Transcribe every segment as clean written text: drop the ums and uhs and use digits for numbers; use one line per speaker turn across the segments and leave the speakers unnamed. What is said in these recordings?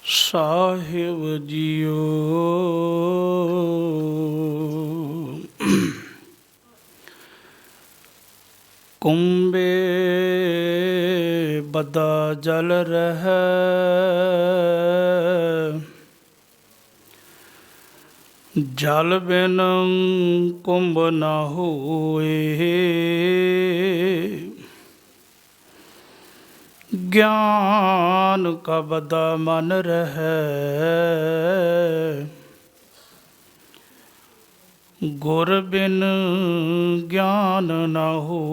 ਸਾਹਿਬ JIO. ਕੁੰਭੇ ਬਦਾ ਜਲ ਰਹਿ, ਜਲ ਬਿਨ ਕੁੰਭ ਨਾ ਹੋਏ। ਗਿਆਨ ਕਾ ਬਦਾ ਮਨ ਰਹਿ, ਗੁਰ ਬਿਨ ਗਿਆਨ ਨਾ ਹੋਏ।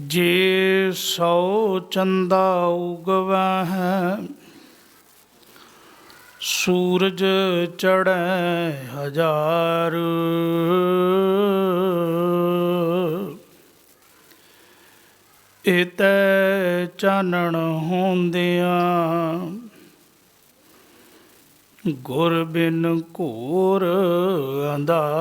ਜੇ ਸੌ ਚੰਦਾ ਉਗਵੈ ਹੈ, ਸੂਰਜ ਚੜ੍ਹੈ ਹਜ਼ਾਰ। ਇਤੈ ਚਾਨਣ ਹੁੰਦਿਆਂ, ਗੁਰ ਬਿਨ ਘੋਰ ਅੰਧਾਰ।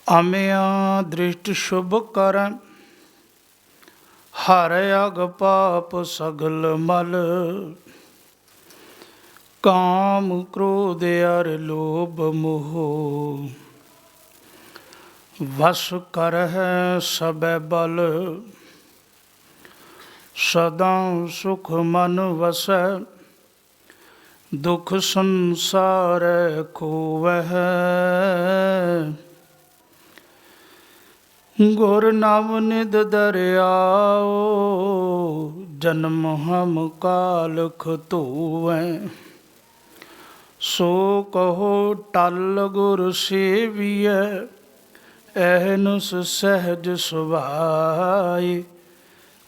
ਆਮਿਆਂ ਦ੍ਰਿਸ਼ਟ ਸ਼ੁਭ ਕਰੈ, ਹਰ ਅਗ ਪਾਪ ਸਗਲ ਮਲ। ਕਾਮ ਕ੍ਰੋਧ ਅਰ ਲੋਭ ਮੋਹ, ਵਸ ਕਰਹਿ ਸਭੈ ਬਲ। ਸਦਾ ਸੁਖ ਮਨ ਵਸੈ, ਦੁਖ ਸੰਸਾਰ ਖੋਵਹਿ। ਗੁਰ ਨਵ ਨਿਧ ਦਰਿਆਓ, ਜਨਮ ਹਮ ਕਾਲਖ ਧੋਵੈ। ਸੋ ਕਹੋ ਟਲ ਗੁਰ ਸੇਵੀਐ, ਅਹਨੁਸ ਸਹਿਜ ਸੁਭਾਏ।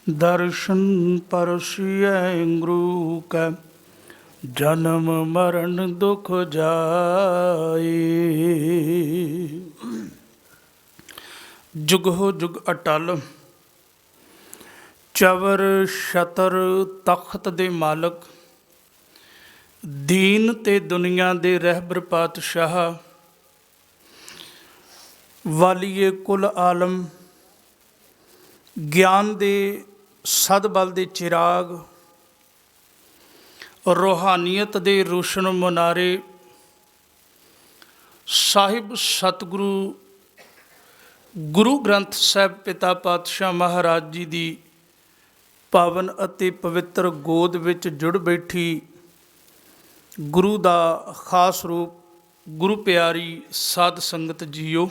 ਦਰਸ਼ਨ ਪਰਸਿਐ ਗੁਰੂ ਕੈ, ਜਨਮ ਮਰਨ ਦੁਖ ਜਾਏ। ਜੁਗਹੁ ਜੁਗ ਅਟਲ, ਚਵਰ ਛਤਰ ਤਖਤ ਦੇ ਮਾਲਕ, ਦੀਨ ਤੇ ਦੁਨੀਆ ਦੇ ਰਹਿਬਰ ਪਾਤਸ਼ਾਹ। ਵਾਲੀਏ ਕੁਲ ਆਲਮ, ਗਿਆਨ ਦੇ ਸਦਬਲ ਦੇ ਚਿਰਾਗ, ਰੂਹਾਨੀਅਤ ਦੇ ਰੋਸ਼ਨ ਮੁਨਾਰੇ, ਸਾਹਿਬ ਸਤਿਗੁਰੂ ਗੁਰੂ ਗ੍ਰੰਥ ਸਾਹਿਬ ਪਿਤਾ ਪਾਤਸ਼ਾਹ ਮਹਾਰਾਜ ਜੀ ਦੀ ਪਾਵਨ ਅਤੇ ਪਵਿੱਤਰ ਗੋਦ ਵਿੱਚ ਜੁੜ ਬੈਠੀ ਗੁਰੂ ਦਾ ਖਾਸ ਰੂਪ ਗੁਰੂ ਪਿਆਰੀ ਸਾਧ ਸੰਗਤ ਜੀਓ।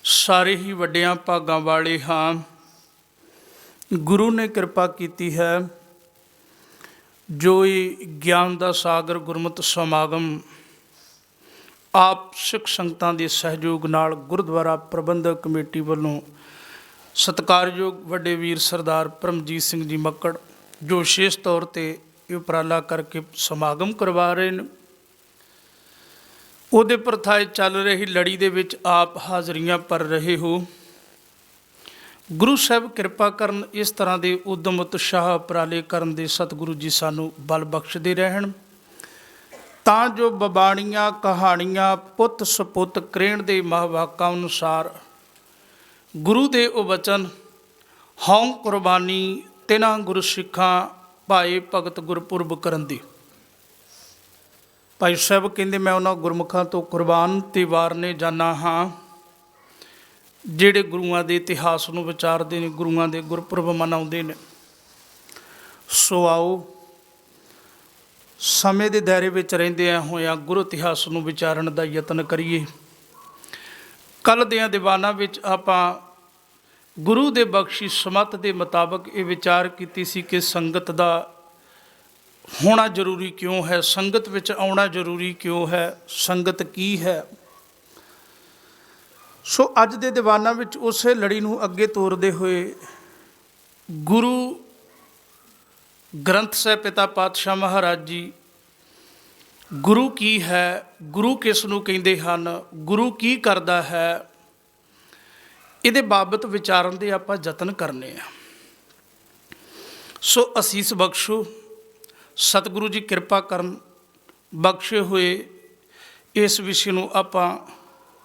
ਸਾਰੇ ਹੀ ਵੱਡਿਆਂ ਭਾਗਾਂ ਵਾਲੇ ਹਾਂ। ਗੁਰੂ ਨੇ ਕਿਰਪਾ ਕੀਤੀ ਹੈ, ਜੋ ਇਹ ਗਿਆਨ ਦਾ ਸਾਗਰ ਗੁਰਮਤਿ ਸਮਾਗਮ ਆਪ ਸਿੱਖ ਸੰਗਤਾਂ ਦੇ ਸਹਿਯੋਗ ਨਾਲ ਗੁਰਦੁਆਰਾ ਪ੍ਰਬੰਧਕ ਕਮੇਟੀ ਵੱਲੋਂ ਸਤਿਕਾਰਯੋਗ ਵੱਡੇ ਵੀਰ ਸਰਦਾਰ ਪਰਮਜੀਤ ਸਿੰਘ ਜੀ ਮੱਕੜ, ਜੋ ਵਿਸ਼ੇਸ਼ ਤੌਰ 'ਤੇ ਇਹ ਉਪਰਾਲਾ ਕਰਕੇ ਸਮਾਗਮ ਕਰਵਾ ਰਹੇ ਨੇ, ਉਹਦੇ ਪ੍ਰਥਾਏ ਚੱਲ ਰਹੀ ਲੜੀ ਦੇ ਵਿੱਚ ਆਪ ਹਾਜ਼ਰੀਆਂ ਭਰ ਰਹੇ ਹੋ। ਗੁਰੂ ਸਾਹਿਬ ਕਿਰਪਾ ਕਰਨ, ਇਸ ਤਰ੍ਹਾਂ ਦੇ ਉਦਮ ਉਤਸ਼ਾਹ ਉਪਰਾਲੇ ਕਰਨ ਦੇ ਸਤਿਗੁਰੂ ਜੀ ਸਾਨੂੰ ਬਲ ਬਖਸ਼ਦੇ ਰਹਿਣ, ਤਾਂ ਜੋ ਬਬਾਣੀਆਂ ਕਹਾਣੀਆਂ ਪੁੱਤ ਸਪੁੱਤ ਕਰੇਣ ਦੇ ਮਹਾਵਾਕਾਂ ਅਨੁਸਾਰ ਗੁਰੂ ਦੇ ਉਹ ਵਚਨ ਹਉ ਕੁਰਬਾਨੀ ਤਿਨਾਂ ਗੁਰੂ ਸਿੱਖਾਂ ਭਾਏ ਭਗਤ ਗੁਰਪੁਰਬ ਕਰਨ ਦੀ। ਭਾਈ ਸਾਹਿਬ ਕਹਿੰਦੇ, ਮੈਂ ਉਹਨਾਂ ਗੁਰਮੁਖਾਂ ਤੋਂ ਕੁਰਬਾਨ ਤੇ ਵਾਰਨੇ ਜਾਨਾ ਹਾਂ, ਜਿਹੜੇ ਗੁਰੂਆਂ ਦੇ ਇਤਿਹਾਸ ਨੂੰ ਵਿਚਾਰਦੇ ਨੇ, ਗੁਰੂਆਂ ਦੇ ਗੁਰਪੁਰਬ ਮਨਾਉਂਦੇ ਨੇ। ਸੋ ਆਓ, ਸਮੇਂ ਦੇ ਦਾਇਰੇ ਵਿੱਚ ਰਹਿੰਦਿਆਂ ਹੋਇਆਂ ਗੁਰੂ ਇਤਿਹਾਸ ਨੂੰ ਵਿਚਾਰਨ ਦਾ ਯਤਨ ਕਰੀਏ। ਕੱਲ੍ਹ ਦਿਆਂ ਦੀਵਾਨਾਂ ਵਿੱਚ ਆਪਾਂ ਗੁਰੂ ਦੇ ਬਖਸ਼ੀ ਸਮੱਤ ਦੇ ਮੁਤਾਬਕ ਇਹ ਵਿਚਾਰ ਕੀਤੀ ਸੀ ਕਿ ਸੰਗਤ ਦਾ ਹੋਣਾ ਜ਼ਰੂਰੀ ਕਿਉਂ ਹੈ, ਸੰਗਤ ਵਿੱਚ ਆਉਣਾ ਜ਼ਰੂਰੀ ਕਿਉਂ ਹੈ, ਸੰਗਤ ਕੀ ਹੈ। ਸੋ ਅੱਜ ਦੇ ਦੀਵਾਨਾਂ ਵਿੱਚ ਉਸੇ ਲੜੀ ਨੂੰ ਅੱਗੇ ਤੋਰਦੇ ਹੋਏ ਗੁਰੂ ਗ੍ਰੰਥ ਸਾਹਿਬ ਪਿਤਾ ਪਾਤਸ਼ਾਹ ਮਹਾਰਾਜ ਜੀ, ਗੁਰੂ ਕੀ ਹੈ, ਗੁਰੂ ਕਿਸ ਨੂੰ ਕਹਿੰਦੇ ਹਨ, ਗੁਰੂ ਕੀ ਕਰਦਾ ਹੈ, ਇਹਦੇ ਬਾਬਤ ਵਿਚਾਰਨ ਦੇ ਆਪਾਂ ਯਤਨ ਕਰਨੇ ਆ। ਸੋ ਅਸੀਸ ਬਖਸ਼ੋ, ਸਤਿਗੁਰੂ ਜੀ ਕਿਰਪਾ ਕਰਨ, ਬਖਸ਼ੇ ਹੋਏ ਇਸ ਵਿਸ਼ੇ ਨੂੰ ਆਪਾਂ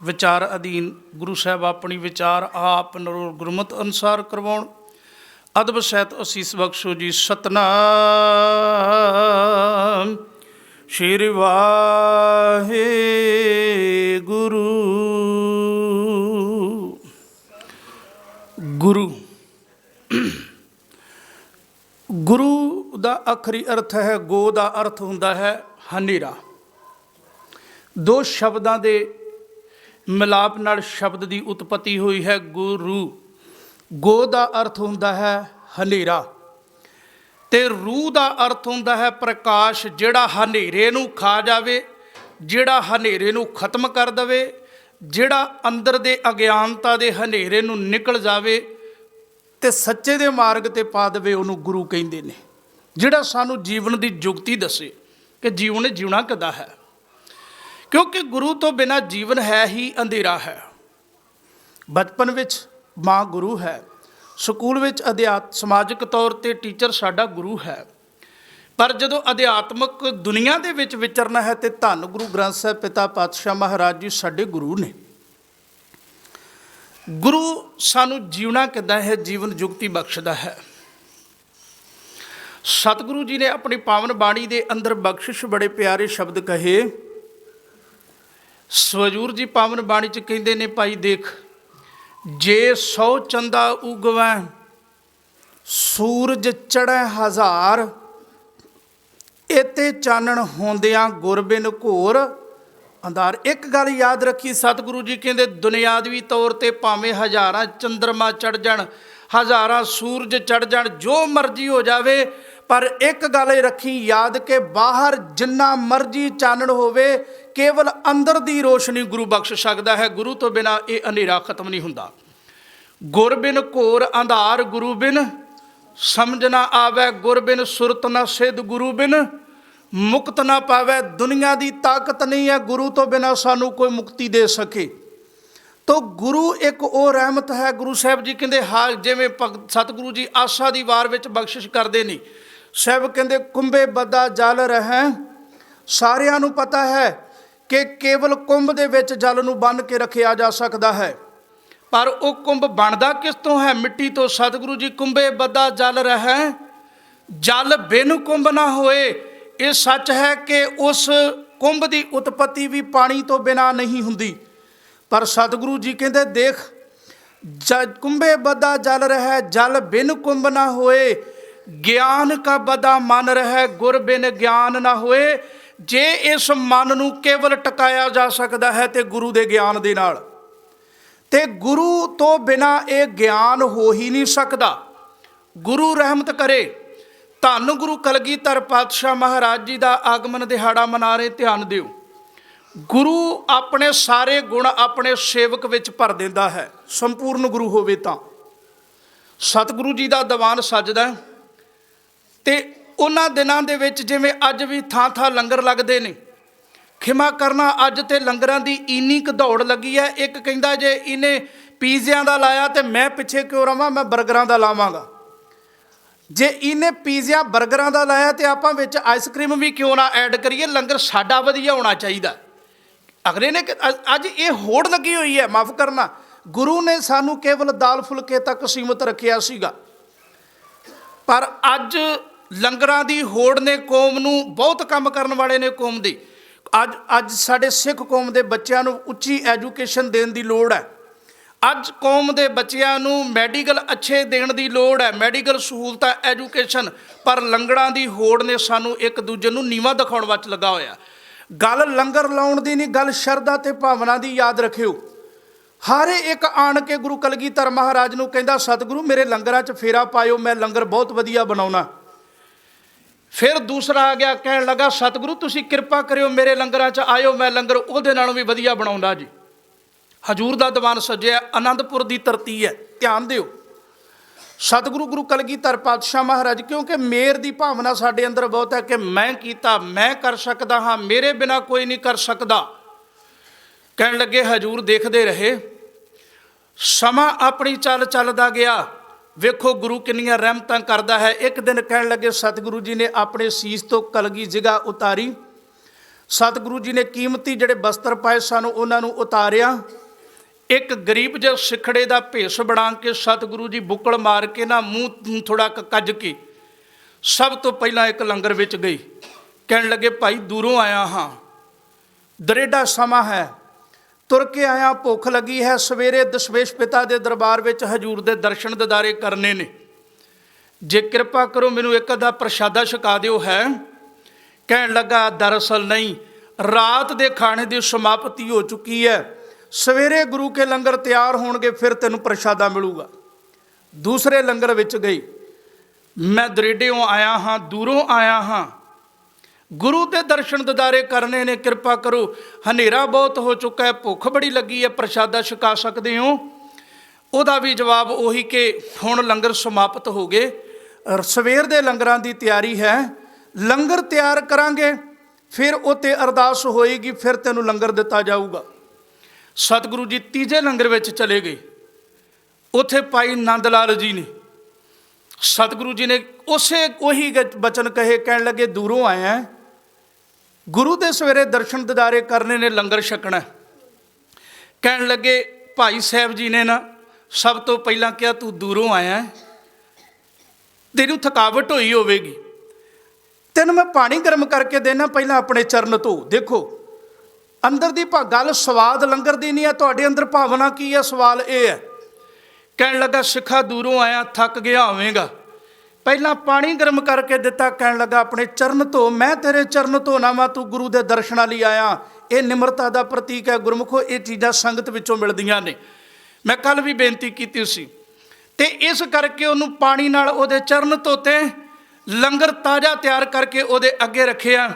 ਵਿਚਾਰ ਅਧੀਨ ਗੁਰੂ ਸਾਹਿਬ ਆਪਣੀ ਵਿਚਾਰ ਆਪ ਨਰੋਲ ਗੁਰਮਤਿ ਅਨੁਸਾਰ ਕਰਵਾਉਣ। ਅਦਬ ਸਹਿਤ ਅਸੀਸ ਬਖਸ਼ੋ ਜੀ। ਸਤਨਾਮ ਸ਼੍ਰੀ ਵਾਹਿਗੁਰੂ। ਗੁਰੂ ਦਾ ਆਖਰੀ ਅਰਥ ਹੈ ਗੋ ਦਾ ਅਰਥ ਹੁੰਦਾ ਹੈ ਹਨੇਰਾ। ਦੋ ਸ਼ਬਦਾਂ ਦੇ ਮਿਲਾਪ ਨਾਲ ਸ਼ਬਦ ਦੀ ਉਤਪਤੀ ਹੋਈ ਹੈ ਗੁਰੂ। ਗੋ ਦਾ ਅਰਥ ਹੁੰਦਾ ਹੈ ਹਨੇਰਾ ਤੇ ਰੂਹ ਦਾ ਅਰਥ ਹੁੰਦਾ ਹੈ ਪ੍ਰਕਾਸ਼, ਜਿਹੜਾ ਹਨੇਰੇ ਨੂੰ ਖਾ ਜਾਵੇ, ਜਿਹੜਾ ਹਨੇਰੇ ਨੂੰ ਖਤਮ ਕਰ ਦੇਵੇ, ਜਿਹੜਾ ਅੰਦਰ ਦੇ ਅਗਿਆਨਤਾ ਦੇ ਹਨੇਰੇ ਨੂੰ ਨਿਕਲ ਜਾਵੇ ਤੇ ਸੱਚੇ ਦੇ ਮਾਰਗ ਤੇ ਪਾ ਦੇਵੇ, ਉਹਨੂੰ ਗੁਰੂ ਕਹਿੰਦੇ ਨੇ। ਜਿਹੜਾ ਸਾਨੂੰ ਜੀਵਨ ਦੀ ਜੁਗਤੀ ਦੱਸੇ ਕਿ ਜੀਵਨ ਜਿਉਣਾ ਕਿੱਦਾਂ ਹੈ, ਕਿਉਂਕਿ ਗੁਰੂ ਤੋਂ ਬਿਨਾਂ ਜੀਵਨ ਹੈ ਹੀ ਅੰਧੇਰਾ ਹੈ। ਬਚਪਨ ਵਿੱਚ ਮਾਂ ਗੁਰੂ ਹੈ, ਸਕੂਲ ਵਿੱਚ ਸਮਾਜਿਕ ਤੌਰ 'ਤੇ ਟੀਚਰ ਸਾਡਾ ਗੁਰੂ ਹੈ, ਪਰ ਜਦੋਂ ਅਧਿਆਤਮਕ ਦੁਨੀਆ ਦੇ ਵਿੱਚ ਵਿਚਰਨਾ ਹੈ ਤੇ ਧੰਨ ਗੁਰੂ ਗ੍ਰੰਥ ਸਾਹਿਬ ਪਿਤਾ ਪਾਤਸ਼ਾਹ ਮਹਾਰਾਜ ਜੀ ਸਾਡੇ ਗੁਰੂ ਨੇ। ਗੁਰੂ ਸਾਨੂੰ ਜੀਵਣਾ ਕਿੱਦਾਂ ਹੈ, ਜੀਵਨ ਜੁਗਤੀ ਬਖਸ਼ਦਾ ਹੈ। ਸਤਿਗੁਰੂ ਜੀ ਨੇ ਆਪਣੀ ਪਾਵਨ ਬਾਣੀ ਦੇ ਅੰਦਰ ਬਖਸ਼ਿਸ਼ ਬੜੇ ਪਿਆਰੇ ਸ਼ਬਦ ਕਹੇ। ਸਵਜੂਰ ਜੀ ਪਾਵਨ ਬਾਣੀ 'ਚ ਕਹਿੰਦੇ ਨੇ, ਭਾਈ ਦੇਖ, ਜੇ 100 ਚੰਦਾ ਉਗਵੈ ਸੂਰਜ ਚੜ੍ਹੈ ਹਜ਼ਾਰ, ਇਤੇ ਚਾਨਣ ਹੁੰਦਿਆਂ ਗੁਰਬਿਨ ਘੋਰ ਅੰਧਾਰ। ਇੱਕ ਗੱਲ ਯਾਦ ਰੱਖੀ, ਸਤਿਗੁਰੂ ਜੀ ਕਹਿੰਦੇ ਦੁਨਿਆਵੀ ਤੌਰ 'ਤੇ ਭਾਵੇਂ ਹਜ਼ਾਰਾਂ ਚੰਦਰਮਾ ਚੜ੍ਹ ਜਾਣ, ਹਜ਼ਾਰਾਂ ਸੂਰਜ ਚੜ੍ਹ ਜਾਣ, ਜੋ ਮਰਜ਼ੀ ਹੋ ਜਾਵੇ, ਪਰ ਇੱਕ ਗੱਲ ਰੱਖੀ ਯਾਦ ਕਿ ਬਾਹਰ ਜਿੰਨਾ ਮਰਜ਼ੀ ਚਾਨਣ ਹੋਵੇ, ਕੇਵਲ ਅੰਦਰ ਦੀ ਰੋਸ਼ਨੀ ਗੁਰੂ ਬਖਸ਼ ਸਕਦਾ ਹੈ। ਗੁਰੂ ਤੋਂ ਬਿਨਾਂ ਇਹ ਹਨੇਰਾ ਖਤਮ ਨਹੀਂ ਹੁੰਦਾ। ਗੁਰ ਬਿਨ ਘੋਰ ਅੰਧਾਰ, ਗੁਰੂ ਬਿਨ ਸਮਝ ਨਾ ਆਵੈ, ਗੁਰ ਬਿਨ ਸੁਰਤ ਨਾ ਸਿੱਧ, ਗੁਰੂ ਬਿਨ ਮੁਕਤ ਨਾ ਪਾਵੈ। ਦੁਨੀਆ ਦੀ ਤਾਕਤ ਨਹੀਂ ਹੈ ਗੁਰੂ ਤੋਂ ਬਿਨਾਂ ਸਾਨੂੰ ਕੋਈ ਮੁਕਤੀ ਦੇ ਸਕੇ। ਤੋ ਗੁਰੂ ਇੱਕ ਉਹ ਰਹਿਮਤ ਹੈ। ਗੁਰੂ ਸਾਹਿਬ ਜੀ ਕਹਿੰਦੇ ਹਾਂ, ਜਿਵੇਂ ਸਤਿਗੁਰੂ ਜੀ ਆਸਾ ਦੀ ਵਾਰ ਵਿੱਚ ਬਖਸ਼ਿਸ਼ ਕਰਦੇ ਨੇ, ਸਾਹਿਬ ਕਹਿੰਦੇ ਕੁੰਭੇ ਬੱਧਾ ਜਲ ਰਹਿ। ਸਾਰਿਆਂ ਨੂੰ ਪਤਾ ਹੈ ਕਿ ਕੇਵਲ ਕੁੰਭ ਦੇ ਵਿੱਚ ਜਲ ਨੂੰ ਬੰਨ੍ਹ ਕੇ ਰੱਖਿਆ ਜਾ ਸਕਦਾ ਹੈ, ਪਰ ਉਹ ਕੁੰਭ ਬਣਦਾ ਕਿਸ ਤੋਂ ਹੈ? ਮਿੱਟੀ ਤੋਂ। ਸਤਿਗੁਰੂ ਜੀ ਕੁੰਭੇ ਬੱਧਾ ਜਲ ਰਹਿ, ਜਲ ਬਿਨ ਕੁੰਭ ਨਾ ਹੋਏ। ਇਹ ਸੱਚ ਹੈ ਕਿ ਉਸ ਕੁੰਭ ਦੀ ਉਤਪਤੀ ਵੀ ਪਾਣੀ ਤੋਂ ਬਿਨਾਂ ਨਹੀਂ ਹੁੰਦੀ, ਪਰ ਸਤਿਗੁਰੂ ਜੀ ਕਹਿੰਦੇ ਦੇਖ, ਕੁੰਭੇ ਬੱਧਾ ਜਲ ਰਹਿ, ਜਲ ਬਿਨ ਕੁੰਭ ਨਾ ਹੋਏ, ਗਿਆਨ ਕਾ ਬੱਧਾ ਮਨ ਰਹਿ, ਗੁਰ ਬਿਨ ਗਿਆਨ ਨਾ ਹੋਏ। ਜੇ ਇਸ ਮਨ ਨੂੰ ਕੇਵਲ ਟਿਕਾਇਆ ਜਾ ਸਕਦਾ ਹੈ ਤੇ ਗੁਰੂ ਦੇ ਗਿਆਨ ਦੇ ਨਾਲ, ਤੇ ਗੁਰੂ ਤੋਂ ਬਿਨਾਂ ਇਹ ਗਿਆਨ ਹੋ ਹੀ ਨਹੀਂ ਸਕਦਾ। ਗੁਰੂ ਰਹਿਮਤ ਕਰੇ। ਧੰਨ ਗੁਰੂ ਕਲਗੀਧਰ ਪਾਤਸ਼ਾਹ ਮਹਾਰਾਜ ਜੀ ਦਾ ਆਗਮਨ ਦਿਹਾੜਾ ਮਨਾ ਰਹੇ, ਧਿਆਨ ਦਿਓ। ਗੁਰੂ ਆਪਣੇ ਸਾਰੇ ਗੁਣ ਆਪਣੇ ਸੇਵਕ ਵਿੱਚ ਭਰ ਦਿੰਦਾ ਹੈ, ਸੰਪੂਰਨ ਗੁਰੂ ਹੋਵੇ ਤਾਂ। ਸਤਿਗੁਰੂ ਜੀ ਦਾ ਦੀਵਾਨ ਸਜਦਾ ਤੇ ਉਹਨਾਂ ਦਿਨਾਂ ਦੇ ਵਿੱਚ ਜਿਵੇਂ ਅੱਜ ਵੀ ਥਾਂ ਥਾਂ ਲੰਗਰ ਲੱਗਦੇ ਨੇ, ਖਿਮਾ ਕਰਨਾ ਅੱਜ ਤੇ ਲੰਗਰਾਂ ਦੀ ਇੰਨੀ ਕੁ ਦੌੜ ਲੱਗੀ ਹੈ। ਇੱਕ ਕਹਿੰਦਾ ਜੇ ਇਹਨੇ ਪੀਜ਼ਿਆਂ ਦਾ ਲਾਇਆ ਤੇ ਮੈਂ ਪਿੱਛੇ ਕਿਉਂ ਰਵਾਂ, ਮੈਂ ਬਰਗਰਾਂ ਦਾ ਲਾਵਾਂਗਾ। ਜੇ ਇਹਨੇ ਪੀਜ਼ਿਆਂ ਬਰਗਰਾਂ ਦਾ ਲਾਇਆ ਤੇ ਆਪਾਂ ਵਿੱਚ ਆਈਸਕ੍ਰੀਮ ਵੀ ਕਿਉਂ ਨਾ ਐਡ ਕਰੀਏ, ਲੰਗਰ ਸਾਡਾ ਵਧੀਆ ਹੋਣਾ ਚਾਹੀਦਾ। ਅਗਲੇ ਨੇ ਅੱਜ ਇਹ ਹੋੜ ਲੱਗੀ ਹੋਈ ਹੈ। ਮਾਫ ਕਰਨਾ, ਗੁਰੂ ਨੇ ਸਾਨੂੰ ਕੇਵਲ ਦਾਲ ਫੁਲਕੇ ਤੱਕ ਸੀਮਤ ਰੱਖਿਆ ਸੀਗਾ, ਪਰ ਅੱਜ ਲੰਗਰਾਂ ਦੀ ਹੋੜ ਨੇ ਕੌਮ ਨੂੰ, ਬਹੁਤ ਕੰਮ ਕਰਨ ਵਾਲੇ ਨੇ ਕੌਮ ਦੀ। ਅੱਜ ਸਾਡੇ ਸਿੱਖ ਕੌਮ ਦੇ ਬੱਚਿਆਂ ਨੂੰ ਉੱਚੀ ਐਜੂਕੇਸ਼ਨ ਦੇਣ ਦੀ ਲੋੜ ਹੈ। ਅੱਜ ਕੌਮ ਦੇ ਬੱਚਿਆਂ ਨੂੰ ਮੈਡੀਕਲ ਅੱਛੇ ਦੇਣ ਦੀ ਲੋੜ ਹੈ, ਮੈਡੀਕਲ ਸਹੂਲਤਾਂ, ਐਜੂਕੇਸ਼ਨ, ਪਰ ਲੰਗਰਾਂ ਦੀ ਹੋੜ ਨੇ ਸਾਨੂੰ ਇੱਕ ਦੂਜੇ ਨੂੰ ਨੀਵਾਂ ਦਿਖਾਉਣ ਵਿੱਚ ਲੱਗਾ ਹੋਇਆ। ਗੱਲ ਲੰਗਰ ਲਾਉਣ ਦੀ ਨਹੀਂ, ਗੱਲ ਸ਼ਰਧਾ ਤੇ ਭਾਵਨਾ ਦੀ। ਯਾਦ ਰੱਖਿਓ, ਹਰ ਇੱਕ ਆਣ ਕੇ ਗੁਰੂ ਕਲਗੀਧਰ ਮਹਾਰਾਜ ਨੂੰ ਕਹਿੰਦਾ, ਸਤਿਗੁਰੂ ਮੇਰੇ ਲੰਗਰਾਂ 'ਚ ਫੇਰਾ ਪਾਇਓ, ਮੈਂ ਲੰਗਰ ਬਹੁਤ ਵਧੀਆ ਬਣਾਉਣਾ। ਫਿਰ ਦੂਸਰਾ ਆ ਗਿਆ, ਕਹਿਣ ਲੱਗਾ, ਸਤਿਗੁਰੂ ਤੁਸੀਂ ਕਿਰਪਾ ਕਰਿਓ, ਮੇਰੇ ਲੰਗਰਾਂ 'ਚ ਆਇਓ, ਮੈਂ ਲੰਗਰ ਉਹਦੇ ਨਾਲੋਂ ਵੀ ਵਧੀਆ ਬਣਾਉਂਦਾ ਜੀ। ਹਜੂਰ ਦਾ ਦੀਵਾਨ ਸਜਿਆ, ਆਨੰਦਪੁਰ ਦੀ ਧਰਤੀ ਹੈ। ਧਿਆਨ ਦਿਓ, ਸਤਿਗੁਰੂ ਗੁਰੂ ਕਲਗੀਧਰ ਪਾਤਸ਼ਾਹ ਮਹਾਰਾਜ, ਕਿਉਂਕਿ ਮੇਰ ਦੀ ਭਾਵਨਾ ਸਾਡੇ ਅੰਦਰ ਬਹੁਤ ਹੈ ਕਿ ਮੈਂ ਕੀਤਾ, ਮੈਂ ਕਰ ਸਕਦਾ ਹਾਂ, ਮੇਰੇ ਬਿਨਾਂ ਕੋਈ ਨਹੀਂ ਕਰ ਸਕਦਾ। ਕਹਿਣ ਲੱਗੇ, ਹਜੂਰ ਦੇਖਦੇ ਰਹੇ, ਸਮਾਂ ਆਪਣੀ ਚੱਲ ਚੱਲਦਾ ਗਿਆ। ਵੇਖੋ ਗੁਰੂ ਕਿੰਨੀਆਂ ਰਹਿਮਤਾਂ ਕਰਦਾ ਹੈ। ਇੱਕ ਦਿਨ ਕਹਿਣ ਲੱਗੇ, ਸਤਿਗੁਰੂ ਜੀ ਨੇ ਆਪਣੇ ਸੀਸ ਤੋਂ ਕਲਗੀ ਜਿਗਾ ਉਤਾਰੀ, ਸਤਿਗੁਰੂ ਜੀ ਨੇ ਕੀਮਤੀ ਜਿਹੜੇ ਬਸਤਰ ਪਾਏ ਸਨ ਉਹਨਾਂ ਨੂੰ ਉਤਾਰਿਆ। ਇੱਕ ਗਰੀਬ ਜਿਹੇ ਸਿਖੜੇ ਦਾ ਭੇਸ ਬਣਾ ਕੇ ਸਤਿਗੁਰੂ ਜੀ ਬੁੱਕਲ ਮਾਰ ਕੇ ਨਾ ਮੂੰਹ ਥੋੜਾ ਕੱਜ ਕੇ ਸਭ ਤੋਂ ਪਹਿਲਾਂ ਇੱਕ ਲੰਗਰ ਵਿੱਚ ਗਏ। ਕਹਿਣ ਲੱਗੇ, ਭਾਈ ਦੂਰੋਂ ਆਇਆ ਹਾਂ, ਦਰੇਡਾ ਸਮਾਂ ਹੈ, ਤੁਰ ਕੇ ਆਇਆ, ਭੁੱਖ ਲੱਗੀ ਹੈ, ਸਵੇਰੇ ਦਸ਼ਮੇਸ਼ ਪਿਤਾ ਦੇ ਦਰਬਾਰ ਵਿੱਚ ਹਜੂਰ ਦੇ ਦਰਸ਼ਨ ਦਿਦਾਰੇ ਕਰਨੇ ਨੇ, ਜੇ ਕਿਰਪਾ ਕਰੋ ਮੈਨੂੰ ਇੱਕ ਅੱਧਾ ਪ੍ਰਸ਼ਾਦਾ ਛਕਾ ਦਿਓ ਹੈ। ਕਹਿਣ ਲੱਗਾ, ਦਰਅਸਲ ਨਹੀਂ, ਰਾਤ ਦੇ ਖਾਣੇ ਦੀ ਸਮਾਪਤੀ ਹੋ ਚੁੱਕੀ ਹੈ, ਸਵੇਰੇ ਗੁਰੂ ਕੇ ਲੰਗਰ ਤਿਆਰ ਹੋਣਗੇ, ਫਿਰ ਤੈਨੂੰ ਪ੍ਰਸ਼ਾਦਾ ਮਿਲੂਗਾ। ਦੂਸਰੇ ਲੰਗਰ ਵਿੱਚ ਗਈ, ਮੈਂ ਦਰੇਡਿਓਂ ਆਇਆ ਹਾਂ, ਦੂਰੋਂ ਆਇਆ ਹਾਂ, ਗੁਰੂ ਦੇ ਦਰਸ਼ਨ ਦਿਦਾਰੇ ਕਰਨੇ ਨੇ, ਕਿਰਪਾ ਕਰੋ, ਹਨੇਰਾ ਬਹੁਤ ਹੋ ਚੁੱਕਾ ਹੈ, ਭੁੱਖ ਬੜੀ ਲੱਗੀ ਹੈ, ਪ੍ਰਸ਼ਾਦਾ ਛਕਾ ਸਕਦੇ ਹੋ? ਉਹਦਾ ਵੀ ਜਵਾਬ ਉਹੀ ਕਿ ਹੁਣ ਲੰਗਰ ਸਮਾਪਤ ਹੋ ਗਏ, ਸਵੇਰ ਦੇ ਲੰਗਰਾਂ ਦੀ ਤਿਆਰੀ ਹੈ, ਲੰਗਰ ਤਿਆਰ ਕਰਾਂਗੇ, ਫਿਰ ਉੱਤੇ ਅਰਦਾਸ ਹੋਏਗੀ, ਫਿਰ ਤੈਨੂੰ ਲੰਗਰ ਦਿੱਤਾ ਜਾਊਗਾ। ਸਤਿਗੁਰੂ ਜੀ ਤੀਜੇ ਲੰਗਰ ਵਿੱਚ ਚਲੇ ਗਏ। ਉੱਥੇ ਭਾਈ ਨੰਦ ਲਾਲ ਜੀ ਨੇ, ਸਤਿਗੁਰੂ ਜੀ ਨੇ ਉਹੀ ਬਚਨ ਕਹੇ। ਕਹਿਣ ਲੱਗੇ, ਦੂਰੋਂ ਆਇਆ, ਗੁਰੂ ਦੇ ਸਵੇਰੇ ਦਰਸ਼ਨ ਦਿਦਾਰੇ ਕਰਨੇ ਨੇ, ਲੰਗਰ ਛਕਣਾ। ਕਹਿਣ ਲੱਗੇ, ਭਾਈ ਸਾਹਿਬ ਜੀ ਨੇ ਨਾ ਸਭ ਤੋਂ ਪਹਿਲਾਂ ਕਿਹਾ, ਤੂੰ ਦੂਰੋਂ ਆਇਆ, ਤੈਨੂੰ ਥਕਾਵਟ ਹੋਈ ਹੋਵੇਗੀ, ਤੈਨੂੰ ਮੈਂ ਪਾਣੀ ਗਰਮ ਕਰਕੇ ਦੇਣਾ, ਪਹਿਲਾਂ ਆਪਣੇ ਚਰਨ ਧੋ। ਦੇਖੋ ਅੰਦਰ ਦੀ ਗੱਲ ਸਵਾਦ ਲੰਗਰ ਦੀ ਨਹੀਂ ਹੈ, ਤੁਹਾਡੇ ਅੰਦਰ ਭਾਵਨਾ ਕੀ ਹੈ, ਸਵਾਲ ਇਹ ਹੈ। ਕਹਿਣ ਲੱਗਾ, ਸਿੱਖਾ ਦੂਰੋਂ ਆਇਆ, ਥੱਕ ਗਿਆ ਹੋਵੇਗਾ, ਪਹਿਲਾਂ ਪਾਣੀ ਗਰਮ ਕਰਕੇ ਦਿੱਤਾ। ਕਹਿਣ ਲੱਗਾ, ਆਪਣੇ ਚਰਨ ਧੋ, ਮੈਂ ਤੇਰੇ ਚਰਨ ਧੋਣਾ ਵਾ, ਤੂੰ ਗੁਰੂ ਦੇ ਦਰਸ਼ਨਾਂ ਲਈ ਆਇਆ। ਇਹ ਨਿਮਰਤਾ ਦਾ ਪ੍ਰਤੀਕ ਹੈ ਗੁਰਮੁਖੋ, ਇਹ ਚੀਜ਼ਾਂ ਸੰਗਤ ਵਿੱਚੋਂ ਮਿਲਦੀਆਂ ਨੇ। ਮੈਂ ਕੱਲ ਵੀ ਬੇਨਤੀ ਕੀਤੀ ਸੀ, ਤੇ ਇਸ ਕਰਕੇ ਉਹਨੂੰ ਪਾਣੀ ਨਾਲ ਉਹਦੇ ਚਰਨ ਧੋਤੇ, ਲੰਗਰ ਤਾਜ਼ਾ ਤਿਆਰ ਕਰਕੇ ਉਹਦੇ ਅੱਗੇ ਰੱਖਿਆ।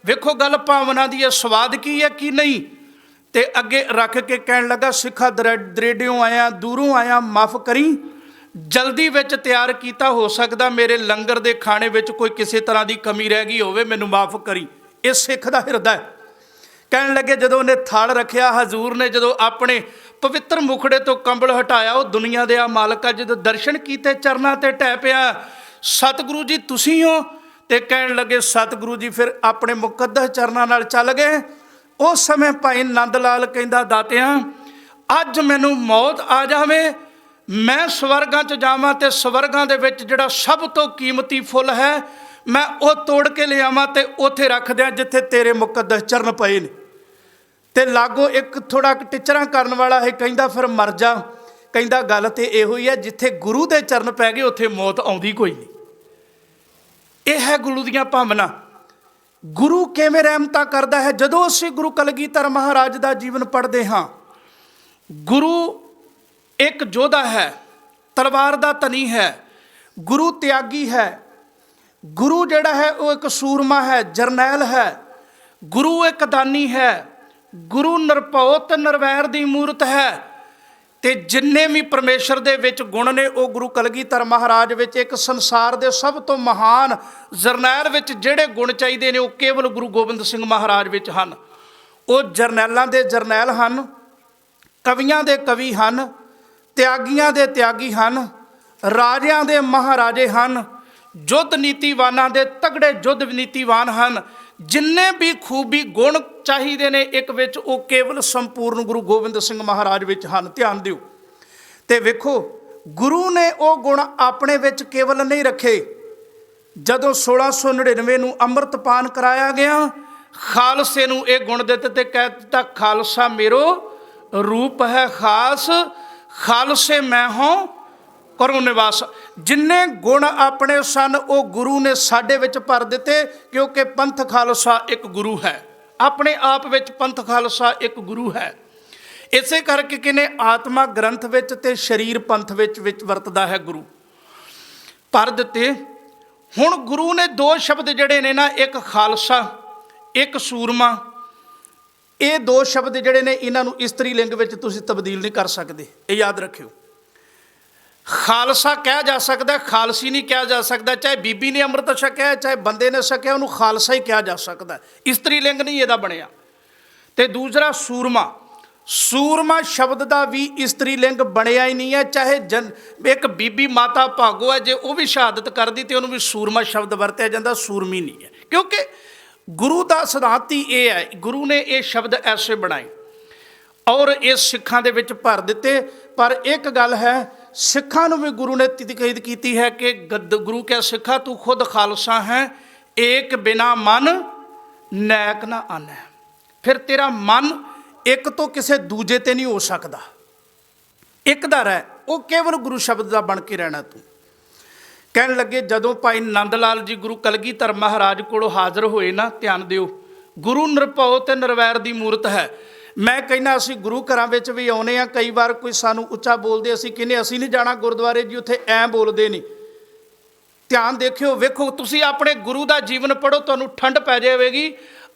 ਵੇਖੋ ਗੱਲ ਭਾਵਨਾ ਦੀ ਹੈ, ਸਵਾਦ ਕੀ ਹੈ ਕੀ ਨਹੀਂ। ਤੇ ਅੱਗੇ ਰੱਖ ਕੇ ਕਹਿਣ ਲੱਗਾ, ਸਿੱਖਾ ਦਰੇਡਿਓਂ ਆਇਆ, ਦੂਰੋਂ ਆਇਆ, ਮਾਫ ਕਰੀ, ਜਲਦੀ ਵਿੱਚ ਤਿਆਰ ਕੀਤਾ, ਹੋ ਸਕਦਾ ਮੇਰੇ ਲੰਗਰ ਦੇ ਖਾਣੇ ਵਿੱਚ ਕੋਈ ਕਿਸੇ ਤਰ੍ਹਾਂ ਦੀ ਕਮੀ ਰਹਿ ਗਈ ਹੋਵੇ, ਮੈਨੂੰ ਮਾਫ ਕਰੀ। ਇਹ ਸਿੱਖ ਦਾ ਹਿਰਦਾ ਹੈ। ਕਹਿਣ ਲੱਗੇ, ਜਦੋਂ ਉਹਨੇ ਥਾਲ ਰੱਖਿਆ, ਹਜ਼ੂਰ ਨੇ ਜਦੋਂ ਆਪਣੇ ਪਵਿੱਤਰ ਮੁਖੜੇ ਤੋਂ ਕੰਬਲ ਹਟਾਇਆ, ਉਹ ਦੁਨੀਆ ਦੇ ਆ ਮਾਲਕਾ, ਜਦੋਂ ਦਰਸ਼ਨ ਕੀਤੇ, ਚਰਨਾਂ ਤੇ ਢਹਿ ਪਿਆ, ਸਤਿਗੁਰੂ ਜੀ ਤੁਸੀਂ ਹੋ? ਤੇ ਕਹਿਣ ਲੱਗੇ, ਸਤਿਗੁਰੂ ਜੀ ਫਿਰ ਆਪਣੇ ਮੁਕੱਦਸ ਚਰਨਾਂ ਨਾਲ ਚੱਲ ਗਏ। ਉਸ ਸਮੇਂ ਭਾਈ ਨੰਦ ਲਾਲ ਕਹਿੰਦਾ, ਦਾਤਿਆਂ ਅੱਜ ਮੈਨੂੰ ਮੌਤ ਆ ਜਾਵੇ, ਮੈਂ ਸਵਰਗਾਂ 'ਚ ਜਾਵਾਂ, ਤੇ ਸਵਰਗਾਂ ਦੇ ਵਿੱਚ ਜਿਹੜਾ ਸਭ ਤੋਂ ਕੀਮਤੀ ਫੁੱਲ ਹੈ, ਮੈਂ ਉਹ ਤੋੜ ਕੇ ਲਿਆਵਾਂ ਤੇ ਉੱਥੇ ਰੱਖ ਦਿਆਂ ਜਿੱਥੇ ਤੇਰੇ ਮੁਕੱਦਸ ਚਰਨ ਪਏ ਨੇ। ਤੇ ਲਾਗੋ ਇੱਕ ਥੋੜਾ ਟਿਚਰਾਂ ਕਰਨ ਵਾਲਾ ਹੈ, ਕਹਿੰਦਾ ਫਿਰ ਮਰ ਜਾ। ਕਹਿੰਦਾ ਗੱਲ ਤੇ ਇਹੋ ਹੀ ਹੈ, ਜਿੱਥੇ ਗੁਰੂ ਦੇ ਚਰਨ ਪੈ ਗਏ ਉੱਥੇ ਮੌਤ ਆਉਂਦੀ ਕੋਈ ਨਹੀਂ। ਇਹ ਹੈ ਗੁਰੂ ਦੀਆਂ ਭਾਵਨਾ। ਗੁਰੂ ਕਿਵੇਂ ਰਹਿਮਤਾਂ ਕਰਦਾ ਹੈ। ਜਦੋਂ ਅਸੀਂ ਗੁਰੂ ਕਲਗੀਧਰ ਮਹਾਰਾਜ ਦਾ ਜੀਵਨ ਪੜ੍ਹਦੇ ਹਾਂ, ਗੁਰੂ ਇੱਕ ਯੋਧਾ ਹੈ, ਤਲਵਾਰ ਦਾ ਧਨੀ ਹੈ, ਗੁਰੂ ਤਿਆਗੀ ਹੈ, ਗੁਰੂ ਜਿਹੜਾ ਹੈ ਉਹ ਇੱਕ ਸੂਰਮਾ ਹੈ, ਜਰਨੈਲ ਹੈ, ਗੁਰੂ ਇੱਕ ਦਾਨੀ ਹੈ, ਗੁਰੂ ਨਿਰਭਉ ਤੇ ਨਿਰਵੈਰ ਦੀ ਮੂਰਤ ਹੈ। ਤੇ ਜਿੰਨੇ ਵੀ ਪਰਮੇਸ਼ਰ ਦੇ ਵਿੱਚ ਗੁਣ ਨੇ, ਉਹ ਗੁਰੂ ਕਲਗੀਧਰ ਮਹਾਰਾਜ ਵਿੱਚ ਇੱਕ ਸੰਸਾਰ ਦੇ ਸਭ ਤੋਂ ਮਹਾਨ ਜਰਨੈਲ ਵਿੱਚ ਜਿਹੜੇ ਗੁਣ ਚਾਹੀਦੇ ਨੇ, ਉਹ ਕੇਵਲ ਗੁਰੂ ਗੋਬਿੰਦ ਸਿੰਘ ਮਹਾਰਾਜ ਵਿੱਚ ਹਨ। ਉਹ ਜਰਨੈਲਾਂ ਦੇ ਜਰਨੈਲ ਹਨ, ਕਵੀਆਂ ਦੇ ਕਵੀ ਹਨ, ਤਿਆਗੀਆਂ ਦੇ ਤਿਆਗੀ ਹਨ, ਰਾਜਿਆਂ ਦੇ ਮਹਾਰਾਜੇ ਹਨ, ਯੁੱਧ ਨੀਤੀਵਾਨਾਂ ਦੇ ਤਗੜੇ ਯੁੱਧ ਨੀਤੀਵਾਨ ਹਨ। ਜਿੰਨੇ ਵੀ ਖੂਬੀ ਗੁਣ ਚਾਹੀਦੇ ਨੇ ਇੱਕ ਵਿੱਚ, ਉਹ ਕੇਵਲ ਸੰਪੂਰਨ ਗੁਰੂ ਗੋਬਿੰਦ ਸਿੰਘ ਮਹਾਰਾਜ ਵਿੱਚ ਹਨ। ਧਿਆਨ ਦਿਓ। ਤੇ ਵੇਖੋ, ਗੁਰੂ ਨੇ ਉਹ ਗੁਣ ਆਪਣੇ ਵਿੱਚ ਕੇਵਲ ਨਹੀਂ ਰੱਖੇ। ਜਦੋਂ 1699 ਨੂੰ ਅੰਮ੍ਰਿਤਪਾਨ ਕਰਾਇਆ ਗਿਆ, ਖਾਲਸੇ ਨੂੰ ਇਹ ਗੁਣ ਦਿੱਤੇ ਤੇ ਕਹਿ ਦਿੱਤਾ, ਖਾਲਸਾ ਮੇਰੋ ਰੂਪ ਹੈ ਖਾਸ, ਖਾਲਸੇ ਮੈਂ ਹਾਂ ਕਰੋ ਨਿਵਾਸ। ਜਿੰਨੇ ਗੁਣ ਆਪਣੇ ਸਨ ਉਹ ਗੁਰੂ ਨੇ ਸਾਡੇ ਵਿੱਚ ਭਰ ਦਿੱਤੇ, ਕਿਉਂਕਿ ਪੰਥ ਖਾਲਸਾ ਇੱਕ ਗੁਰੂ ਹੈ। ਆਪਣੇ ਆਪ ਵਿੱਚ ਪੰਥ ਖਾਲਸਾ ਇੱਕ ਗੁਰੂ ਹੈ। ਇਸੇ ਕਰਕੇ ਕਿਨੇ ਆਤਮਾ ਗ੍ਰੰਥ ਵਿੱਚ ਤੇ ਸਰੀਰ ਪੰਥ ਵਿੱਚ ਵਰਤਦਾ ਹੈ, ਗੁਰੂ ਭਰ ਦਿੱਤੇ। ਹੁਣ ਗੁਰੂ ਨੇ ਦੋ ਸ਼ਬਦ ਜਿਹੜੇ ਨੇ ਨਾ, ਇੱਕ ਖਾਲਸਾ, ਇੱਕ ਸੂਰਮਾ, ਇਹ ਦੋ ਸ਼ਬਦ ਜਿਹੜੇ ਨੇ, ਇਹਨਾਂ ਨੂੰ ਇਸਤਰੀ ਲਿੰਗ ਵਿੱਚ ਤੁਸੀਂ ਤਬਦੀਲ ਨਹੀਂ ਕਰ ਸਕਦੇ। ਇਹ ਯਾਦ ਰੱਖਿਓ। ਖਾਲਸਾ ਕਿਹਾ ਜਾ ਸਕਦਾ, ਖਾਲਸੀ ਨਹੀਂ ਕਿਹਾ ਜਾ ਸਕਦਾ। ਚਾਹੇ ਬੀਬੀ ਨੇ ਅੰਮ੍ਰਿਤ ਛਕਿਆ, ਚਾਹੇ ਬੰਦੇ ਨੇ ਛਕਿਆ, ਉਹਨੂੰ ਖਾਲਸਾ ਹੀ ਕਿਹਾ ਜਾ ਸਕਦਾ। ਇਸਤਰੀ ਲਿੰਗ ਨਹੀਂ ਇਹਦਾ ਬਣਿਆ। ਤੇ ਦੂਸਰਾ ਸੂਰਮਾ, ਸੂਰਮਾ ਸ਼ਬਦ ਦਾ ਵੀ ਇਸਤਰੀ ਲਿੰਗ ਬਣਿਆ ਹੀ ਨਹੀਂ ਹੈ। ਚਾਹੇ ਇੱਕ ਬੀਬੀ ਮਾਤਾ ਭਾਗੋ ਹੈ, ਜੇ ਉਹ ਵੀ ਸ਼ਹਾਦਤ ਕਰਦੀ ਤੇ ਉਹਨੂੰ ਵੀ ਸੂਰਮਾ ਸ਼ਬਦ ਵਰਤਿਆ ਜਾਂਦਾ, ਸੂਰਮੀ ਨਹੀਂ ਹੈ। ਕਿਉਂਕਿ ਗੁਰੂ ਦਾ ਸਿਧਾਂਤ ਹੀ ਇਹ ਹੈ, ਗੁਰੂ ਨੇ ਇਹ ਸ਼ਬਦ ਐਸੇ ਬਣਾਏ ਔਰ ਇਹ ਸਿੱਖਾਂ ਦੇ ਵਿੱਚ ਭਰ ਦਿੱਤੇ। ਪਰ ਇੱਕ ਗੱਲ ਹੈ, ਸਿੱਖਾਂ ਨੂੰ ਵੀ ਗੁਰੂ ਨੇ ਤਕੀਦ ਕੀਤੀ ਹੈ ਕਿ ਗੁਰੂ ਕਹਿ ਸਿੱਖਾ ਤੂੰ ਖੁਦ ਖਾਲਸਾ ਹੈ, ਏਕ ਬਿਨਾ ਮਨ ਨੈਕ ਨਾ ਆਨੈ। ਫਿਰ ਤੇਰਾ ਮਨ ਇੱਕ ਤੋਂ ਕਿਸੇ ਦੂਜੇ ਤੇ ਨਹੀਂ ਹੋ ਸਕਦਾ, ਇੱਕ ਦਾ ਰਹਿ, ਉਹ ਕੇਵਲ ਗੁਰੂ ਸ਼ਬਦ ਦਾ ਬਣ ਕੇ ਰਹਿਣਾ ਤੂੰ। ਕਹਿਣ ਲੱਗੇ ਜਦੋਂ ਭਾਈ ਨੰਦ ਲਾਲ ਜੀ ਗੁਰੂ ਕਲਗੀਧਰ ਮਹਾਰਾਜ ਕੋਲੋਂ ਹਾਜ਼ਰ ਹੋਏ ਨਾ, ਧਿਆਨ ਦਿਓ, ਗੁਰੂ ਨਿਰਭਉ ਤੇ ਨਿਰਵੈਰ ਦੀ ਮੂਰਤ ਹੈ। ਮੈਂ ਕਹਿੰਦਾ ਅਸੀਂ ਗੁਰੂ ਘਰਾਂ ਵਿੱਚ ਵੀ ਆਉਂਦੇ ਹਾਂ, ਕਈ ਵਾਰ ਕੋਈ ਸਾਨੂੰ ਉੱਚਾ ਬੋਲਦੇ, ਅਸੀਂ ਕਹਿੰਦੇ ਅਸੀਂ ਨਹੀਂ ਜਾਣਾ ਗੁਰਦੁਆਰੇ ਜੀ, ਉੱਥੇ ਐਂ ਬੋਲਦੇ ਨਹੀਂ। ਧਿਆਨ ਦੇਖਿਓ, ਵੇਖੋ, ਤੁਸੀਂ ਆਪਣੇ ਗੁਰੂ ਦਾ ਜੀਵਨ ਪੜ੍ਹੋ, ਤੁਹਾਨੂੰ ਠੰਡ ਪੈ ਜਾਵੇਗੀ।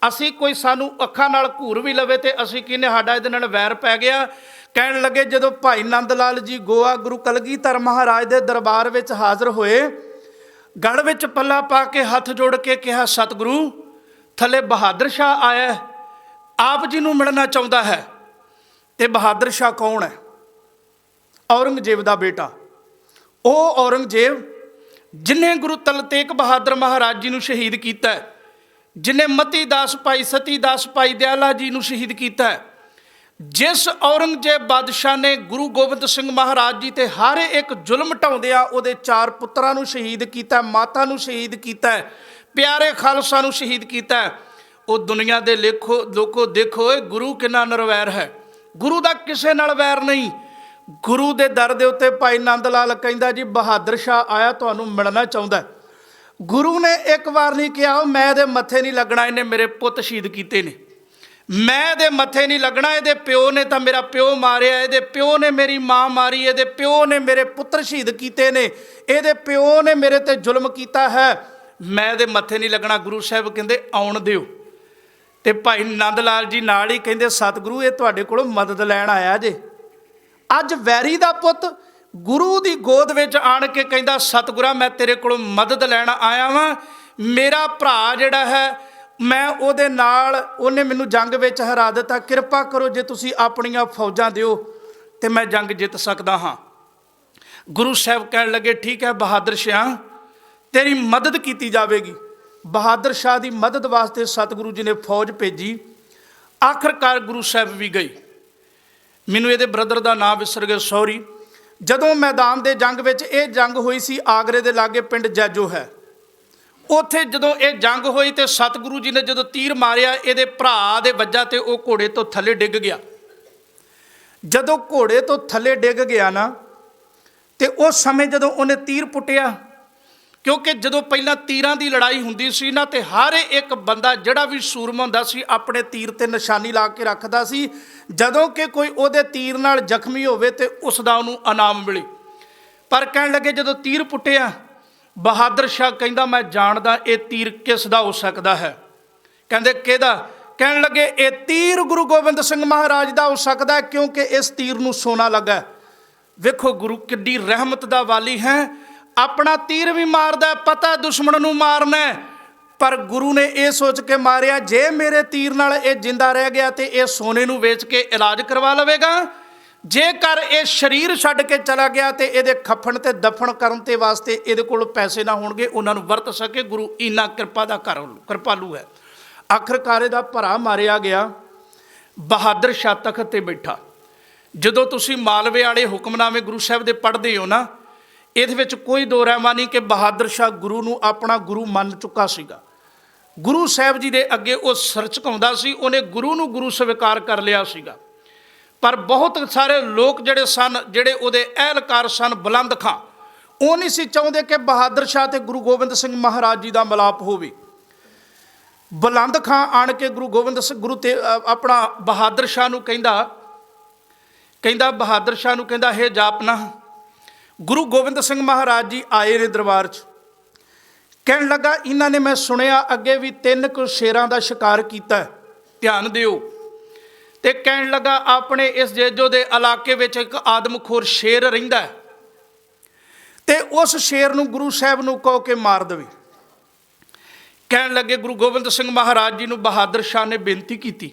ਅਸੀਂ ਕੋਈ ਸਾਨੂੰ ਅੱਖਾਂ ਨਾਲ ਘੂਰ ਵੀ ਲਵੇ ਤੇ ਅਸੀਂ ਕਹਿੰਦੇ ਸਾਡਾ ਇਹਦੇ ਨਾਲ ਵੈਰ ਪੈ ਗਿਆ। ਕਹਿਣ ਲੱਗੇ ਜਦੋਂ ਭਾਈ ਨੰਦ ਲਾਲ ਜੀ ਗੋਆ ਗੁਰੂ ਕਲਗੀਧਰ ਮਹਾਰਾਜ ਦੇ ਦਰਬਾਰ ਵਿੱਚ ਹਾਜ਼ਰ ਹੋਏ, ਗਲ ਵਿੱਚ ਪੱਲਾ ਪਾ ਕੇ ਹੱਥ ਜੋੜ ਕੇ ਕਿਹਾ, ਸਤਿਗੁਰੂ ਥੱਲੇ ਬਹਾਦਰ ਸ਼ਾਹ ਆਇਆ, ਆਪ ਜੀ ਨੂੰ ਮਿਲਣਾ ਚਾਹੁੰਦਾ ਹੈ। ਤੇ ਬਹਾਦਰ ਸ਼ਾਹ ਕੌਣ ਹੈ? ਔਰੰਗਜ਼ੇਬ ਦਾ ਬੇਟਾ। ਉਹ ਔਰੰਗਜ਼ੇਬ ਜਿਨੇ ਗੁਰੂ ਤਲ ਤੇਗ ਬਹਾਦਰ ਮਹਾਰਾਜ ਜੀ ਨੂੰ ਸ਼ਹੀਦ ਕੀਤਾ ਹੈ, ਜਿਨੇ ਮਤੀ ਦਾਸ ਭਾਈ ਸਤੀ ਦਾਸ ਭਾਈ ਦਿਆਲਾ ਜੀ ਨੂੰ ਸ਼ਹੀਦ ਕੀਤਾ ਹੈ, ਜਿਸ ਔਰੰਗਜ਼ੇਬ ਬਾਦਸ਼ਾਹ ਨੇ ਗੁਰੂ ਗੋਬਿੰਦ ਸਿੰਘ ਮਹਾਰਾਜ ਜੀ ਤੇ ਹਰ ਇੱਕ ਜ਼ੁਲਮ ਢਾਉਂਦਿਆਂ ਉਹਦੇ 4 ਪੁੱਤਰਾਂ ਨੂੰ ਸ਼ਹੀਦ ਕੀਤਾ, ਮਾਤਾ ਨੂੰ ਸ਼ਹੀਦ ਕੀਤਾ, ਪਿਆਰੇ ਖਾਲਸਾ ਨੂੰ ਸ਼ਹੀਦ ਕੀਤਾ। ਉਹ ਦੁਨੀਆ ਦੇ ਲੋਕੋ ਦੇਖੋ, ਗੁਰੂ ਕਿੰਨਾ ਨਿਰਵੈਰ ਹੈ, ਗੁਰੂ ਦਾ ਕਿਸੇ ਨਾਲ ਵੈਰ ਨਹੀਂ। ਗੁਰੂ ਦੇ ਦਰ ਦੇ ਉੱਤੇ ਭਾਈ ਨੰਦ ਲਾਲ ਕਹਿੰਦਾ ਜੀ ਬਹਾਦਰ ਸ਼ਾਹ ਆਇਆ, ਤੁਹਾਨੂੰ ਮਿਲਣਾ ਚਾਹੁੰਦਾ। ਗੁਰੂ ਨੇ ਇੱਕ ਵਾਰ ਨਹੀਂ ਕਿਹਾ ਮੈਂ ਇਹਦੇ ਮੱਥੇ ਨਹੀਂ ਲੱਗਣਾ, ਇਹਨੇ ਮੇਰੇ ਪੁੱਤ ਸ਼ਹੀਦ ਕੀਤੇ ਨੇ, ਮੈਂ ਇਹਦੇ ਮੱਥੇ ਨਹੀਂ ਲੱਗਣਾ, ਇਹਦੇ ਪਿਓ ਨੇ ਤਾਂ ਮੇਰਾ ਪਿਓ ਮਾਰਿਆ, ਇਹਦੇ ਪਿਓ ਨੇ ਮੇਰੀ ਮਾਂ ਮਾਰੀ, ਇਹਦੇ ਪਿਓ ਨੇ ਮੇਰੇ ਪੁੱਤਰ ਸ਼ਹੀਦ ਕੀਤੇ ਨੇ, ਇਹਦੇ ਪਿਓ ਨੇ ਮੇਰੇ ਤੇ ਜ਼ੁਲਮ ਕੀਤਾ ਹੈ, ਮੈਂ ਇਹਦੇ ਮੱਥੇ ਨਹੀਂ ਲੱਗਣਾ। ਗੁਰੂ ਸਾਹਿਬ ਕਹਿੰਦੇ ਆਉਣ ਦਿਓ। ਤੇ ਭਾਈ ਨੰਦ ਲਾਲ ਜੀ ਨਾਲ ਹੀ ਕਹਿੰਦੇ ਸਤਿਗੁਰੂ ਇਹ ਤੁਹਾਡੇ ਕੋਲੋਂ ਮਦਦ ਲੈਣ ਆਇਆ ਜੇ। ਅੱਜ ਵੈਰੀ ਦਾ ਪੁੱਤ ਗੁਰੂ ਦੀ ਗੋਦ ਵਿੱਚ ਆਣ ਕੇ ਕਹਿੰਦਾ ਸਤਿਗੁਰਾਂ ਮੈਂ ਤੇਰੇ ਕੋਲੋਂ ਮਦਦ ਲੈਣ ਆਇਆ ਵਾਂ, ਮੇਰਾ ਭਰਾ ਜਿਹੜਾ ਹੈ ਮੈਂ ਉਹਦੇ ਨਾਲ, ਉਹਨੇ ਮੈਨੂੰ ਜੰਗ ਵਿੱਚ ਹਰਾ ਦਿੱਤਾ, ਕਿਰਪਾ ਕਰੋ ਜੇ ਤੁਸੀਂ ਆਪਣੀਆਂ ਫੌਜਾਂ ਦਿਓ ਤੇ ਮੈਂ ਜੰਗ ਜਿੱਤ ਸਕਦਾ ਹਾਂ। ਗੁਰੂ ਸਾਹਿਬ ਕਹਿਣ ਲੱਗੇ ਠੀਕ ਹੈ ਬਹਾਦਰ ਸ਼ਾਹ, ਤੇਰੀ ਮਦਦ ਕੀਤੀ ਜਾਵੇਗੀ। ਬਹਾਦਰ ਸ਼ਾਹ ਦੀ ਮਦਦ ਵਾਸਤੇ ਸਤਿਗੁਰੂ ਜੀ ਨੇ ਫੌਜ ਭੇਜੀ। ਆਖਰਕਾਰ ਗੁਰੂ ਸਾਹਿਬ ਵੀ ਗਏ। ਮੈਨੂੰ ਇਹਦੇ ਬ੍ਰਦਰ ਦਾ ਨਾਮ ਵਿਸਰ ਗਿਆ, ਸੌਰੀ। ਜਦੋਂ ਮੈਦਾਨ ਦੇ ਜੰਗ ਵਿੱਚ, ਇਹ ਜੰਗ ਹੋਈ ਸੀ ਆਗਰੇ ਦੇ ਲਾਗੇ ਪਿੰਡ ਜੈਜੋ ਹੈ, ਉੱਥੇ ਜਦੋਂ ਇਹ ਜੰਗ ਹੋਈ ਤੇ ਸਤਿਗੁਰੂ ਜੀ ਨੇ ਜਦੋਂ ਤੀਰ ਮਾਰਿਆ ਇਹਦੇ ਭਰਾ ਦੇ ਵੱਜਾ ਤੇ ਉਹ ਘੋੜੇ ਤੋਂ ਥੱਲੇ ਡਿੱਗ ਗਿਆ। ਜਦੋਂ ਘੋੜੇ ਤੋਂ ਥੱਲੇ ਡਿੱਗ ਗਿਆ ਨਾ, ਤੇ ਉਸ ਸਮੇਂ ਜਦੋਂ ਉਹਨੇ ਤੀਰ ਪੁੱਟਿਆ, ਕਿਉਂਕਿ ਜਦੋਂ ਪਹਿਲਾਂ ਤੀਰਾਂ ਦੀ ਲੜਾਈ ਹੁੰਦੀ ਸੀ ਨਾ, ਤੇ ਹਰ ਇੱਕ ਬੰਦਾ ਜਿਹੜਾ ਵੀ ਸੂਰਮਾ ਹੁੰਦਾ ਸੀ ਆਪਣੇ ਤੀਰ ਤੇ ਨਿਸ਼ਾਨੀ ਲਾ ਕੇ ਰੱਖਦਾ ਸੀ, ਜਦੋਂ ਕਿ ਕੋਈ ਉਹਦੇ ਤੀਰ ਨਾਲ ਜ਼ਖਮੀ ਹੋਵੇ ਤੇ ਉਸ ਦਾ ਉਹਨੂੰ ਇਨਾਮ ਮਿਲੇ। ਪਰ ਕਹਿਣ ਲੱਗੇ ਜਦੋਂ ਤੀਰ ਪੁੱਟਿਆ, ਬਹਾਦਰ ਸ਼ਾਹ ਕਹਿੰਦਾ ਮੈਂ ਜਾਣਦਾ ਇਹ ਤੀਰ ਕਿਸ ਦਾ ਹੋ ਸਕਦਾ ਹੈ। ਕਹਿੰਦੇ ਕਿਹਦਾ? ਕਹਿਣ ਲੱਗੇ ਇਹ ਤੀਰ ਗੁਰੂ ਗੋਬਿੰਦ ਸਿੰਘ ਮਹਾਰਾਜ ਦਾ ਹੋ ਸਕਦਾ ਹੈ, ਕਿਉਂਕਿ ਇਸ ਤੀਰ ਨੂੰ ਸੋਨਾ ਲੱਗਾ। ਵੇਖੋ ਗੁਰੂ ਕਿੱਡੀ ਰਹਿਮਤ ਦਾ ਵਾਲੀ ਹੈ, ਆਪਣਾ ਤੀਰ ਵੀ ਮਾਰਦਾ, ਪਤਾ ਦੁਸ਼ਮਣ ਨੂੰ ਮਾਰਨਾ, ਪਰ ਗੁਰੂ ਨੇ ਇਹ ਸੋਚ ਕੇ ਮਾਰਿਆ ਜੇ ਮੇਰੇ ਤੀਰ ਨਾਲ ਇਹ ਜਿੰਦਾ ਰਹਿ ਗਿਆ ਤੇ ਇਹ ਸੋਨੇ ਨੂੰ ਵੇਚ ਕੇ ਇਲਾਜ ਕਰਵਾ ਲਵੇਗਾ, ਜੇਕਰ ਇਹ ਸਰੀਰ ਛੱਡ ਕੇ ਚਲਾ ਗਿਆ ਤੇ ਇਹਦੇ ਖੱਫਣ ਤੇ ਦਫਨ ਕਰਨ ਤੇ ਵਾਸਤੇ ਇਹਦੇ ਕੋਲ ਪੈਸੇ ਨਾ ਹੋਣਗੇ, ਉਹਨਾਂ ਨੂੰ ਵਰਤ ਸਕੇ। ਗੁਰੂ ਇੰਨਾ ਕਿਰਪਾ ਦਾ ਕਿਰਪਾਲੂ ਹੈ। ਆਖਰਕਾਰ ਇਹਦਾ ਭਰਾ ਮਾਰਿਆ ਗਿਆ। ਬਹਾਦਰ ਸ਼ਾਹ ਤਖਤ ਤੇ ਬੈਠਾ। ਜਦੋਂ ਤੁਸੀਂ ਮਾਲਵੇ ਵਾਲੇ ਹੁਕਮਨਾਮੇ ਗੁਰੂ ਸਾਹਿਬ ਦੇ ਪੜ੍ਹਦੇ ਹੋ ਨਾ, ਇਹਦੇ ਵਿੱਚ ਕੋਈ ਦੋ ਰਹਿਮਾ ਨਹੀਂ ਕਿ ਬਹਾਦਰ ਸ਼ਾਹ ਗੁਰੂ ਨੂੰ ਆਪਣਾ ਗੁਰੂ ਮੰਨ ਚੁੱਕਾ ਸੀਗਾ। ਗੁਰੂ ਸਾਹਿਬ ਜੀ ਦੇ ਅੱਗੇ ਉਹ ਸਿਰ ਝੁਕਾਉਂਦਾ ਸੀ, ਉਹਨੇ ਗੁਰੂ ਨੂੰ ਗੁਰੂ ਸਵੀਕਾਰ ਕਰ ਲਿਆ ਸੀਗਾ। ਪਰ ਬਹੁਤ ਸਾਰੇ ਲੋਕ ਜਿਹੜੇ ਸਨ, ਜਿਹੜੇ ਉਹਦੇ ਅਹਿਲਕਾਰ ਸਨ, ਬੁਲੰਦ ਖਾਂ, ਉਹ ਨਹੀਂ ਸੀ ਚਾਹੁੰਦੇ ਕਿ ਬਹਾਦਰ ਸ਼ਾਹ ਤੇ ਗੁਰੂ ਗੋਬਿੰਦ ਸਿੰਘ ਮਹਾਰਾਜ ਜੀ ਦਾ ਮਿਲਾਪ ਹੋਵੇ। ਬੁਲੰਦ ਖਾਂ ਆਣ ਕੇ ਗੁਰੂ ਗੋਬਿੰਦ ਸਿੰਘ ਤੇ ਆਪਣਾ ਬਹਾਦਰ ਸ਼ਾਹ ਨੂੰ ਕਹਿੰਦਾ ਬਹਾਦਰ ਸ਼ਾਹ ਨੂੰ ਕਹਿੰਦਾ ਹੇ ਜਾਪਨਾ, ਗੁਰੂ ਗੋਬਿੰਦ ਸਿੰਘ ਮਹਾਰਾਜ ਜੀ ਆਏ ਨੇ ਦਰਬਾਰ 'ਚ। ਕਹਿਣ ਲੱਗਾ ਇਹਨਾਂ ਨੇ ਮੈਂ ਸੁਣਿਆ ਅੱਗੇ ਵੀ 3 ਕੁ ਸ਼ੇਰਾਂ ਦਾ ਸ਼ਿਕਾਰ ਕੀਤਾ, ਧਿਆਨ ਦਿਓ। ਤੇ ਕਹਿਣ ਲੱਗਾ ਆਪਣੇ ਇਸ ਜੇਜੋ ਦੇ ਇਲਾਕੇ ਵਿੱਚ ਇੱਕ ਆਦਮਖੋਰ ਸ਼ੇਰ ਰਹਿੰਦਾ ਤੇ ਉਸ ਸ਼ੇਰ ਨੂੰ ਗੁਰੂ ਸਾਹਿਬ ਨੂੰ ਕਹੋ ਕਿ ਮਾਰ ਦੇਵੇ। ਕਹਿਣ ਲੱਗੇ ਗੁਰੂ ਗੋਬਿੰਦ ਸਿੰਘ ਮਹਾਰਾਜ ਜੀ ਨੂੰ ਬਹਾਦਰ ਸ਼ਾਹ ਨੇ ਬੇਨਤੀ ਕੀਤੀ।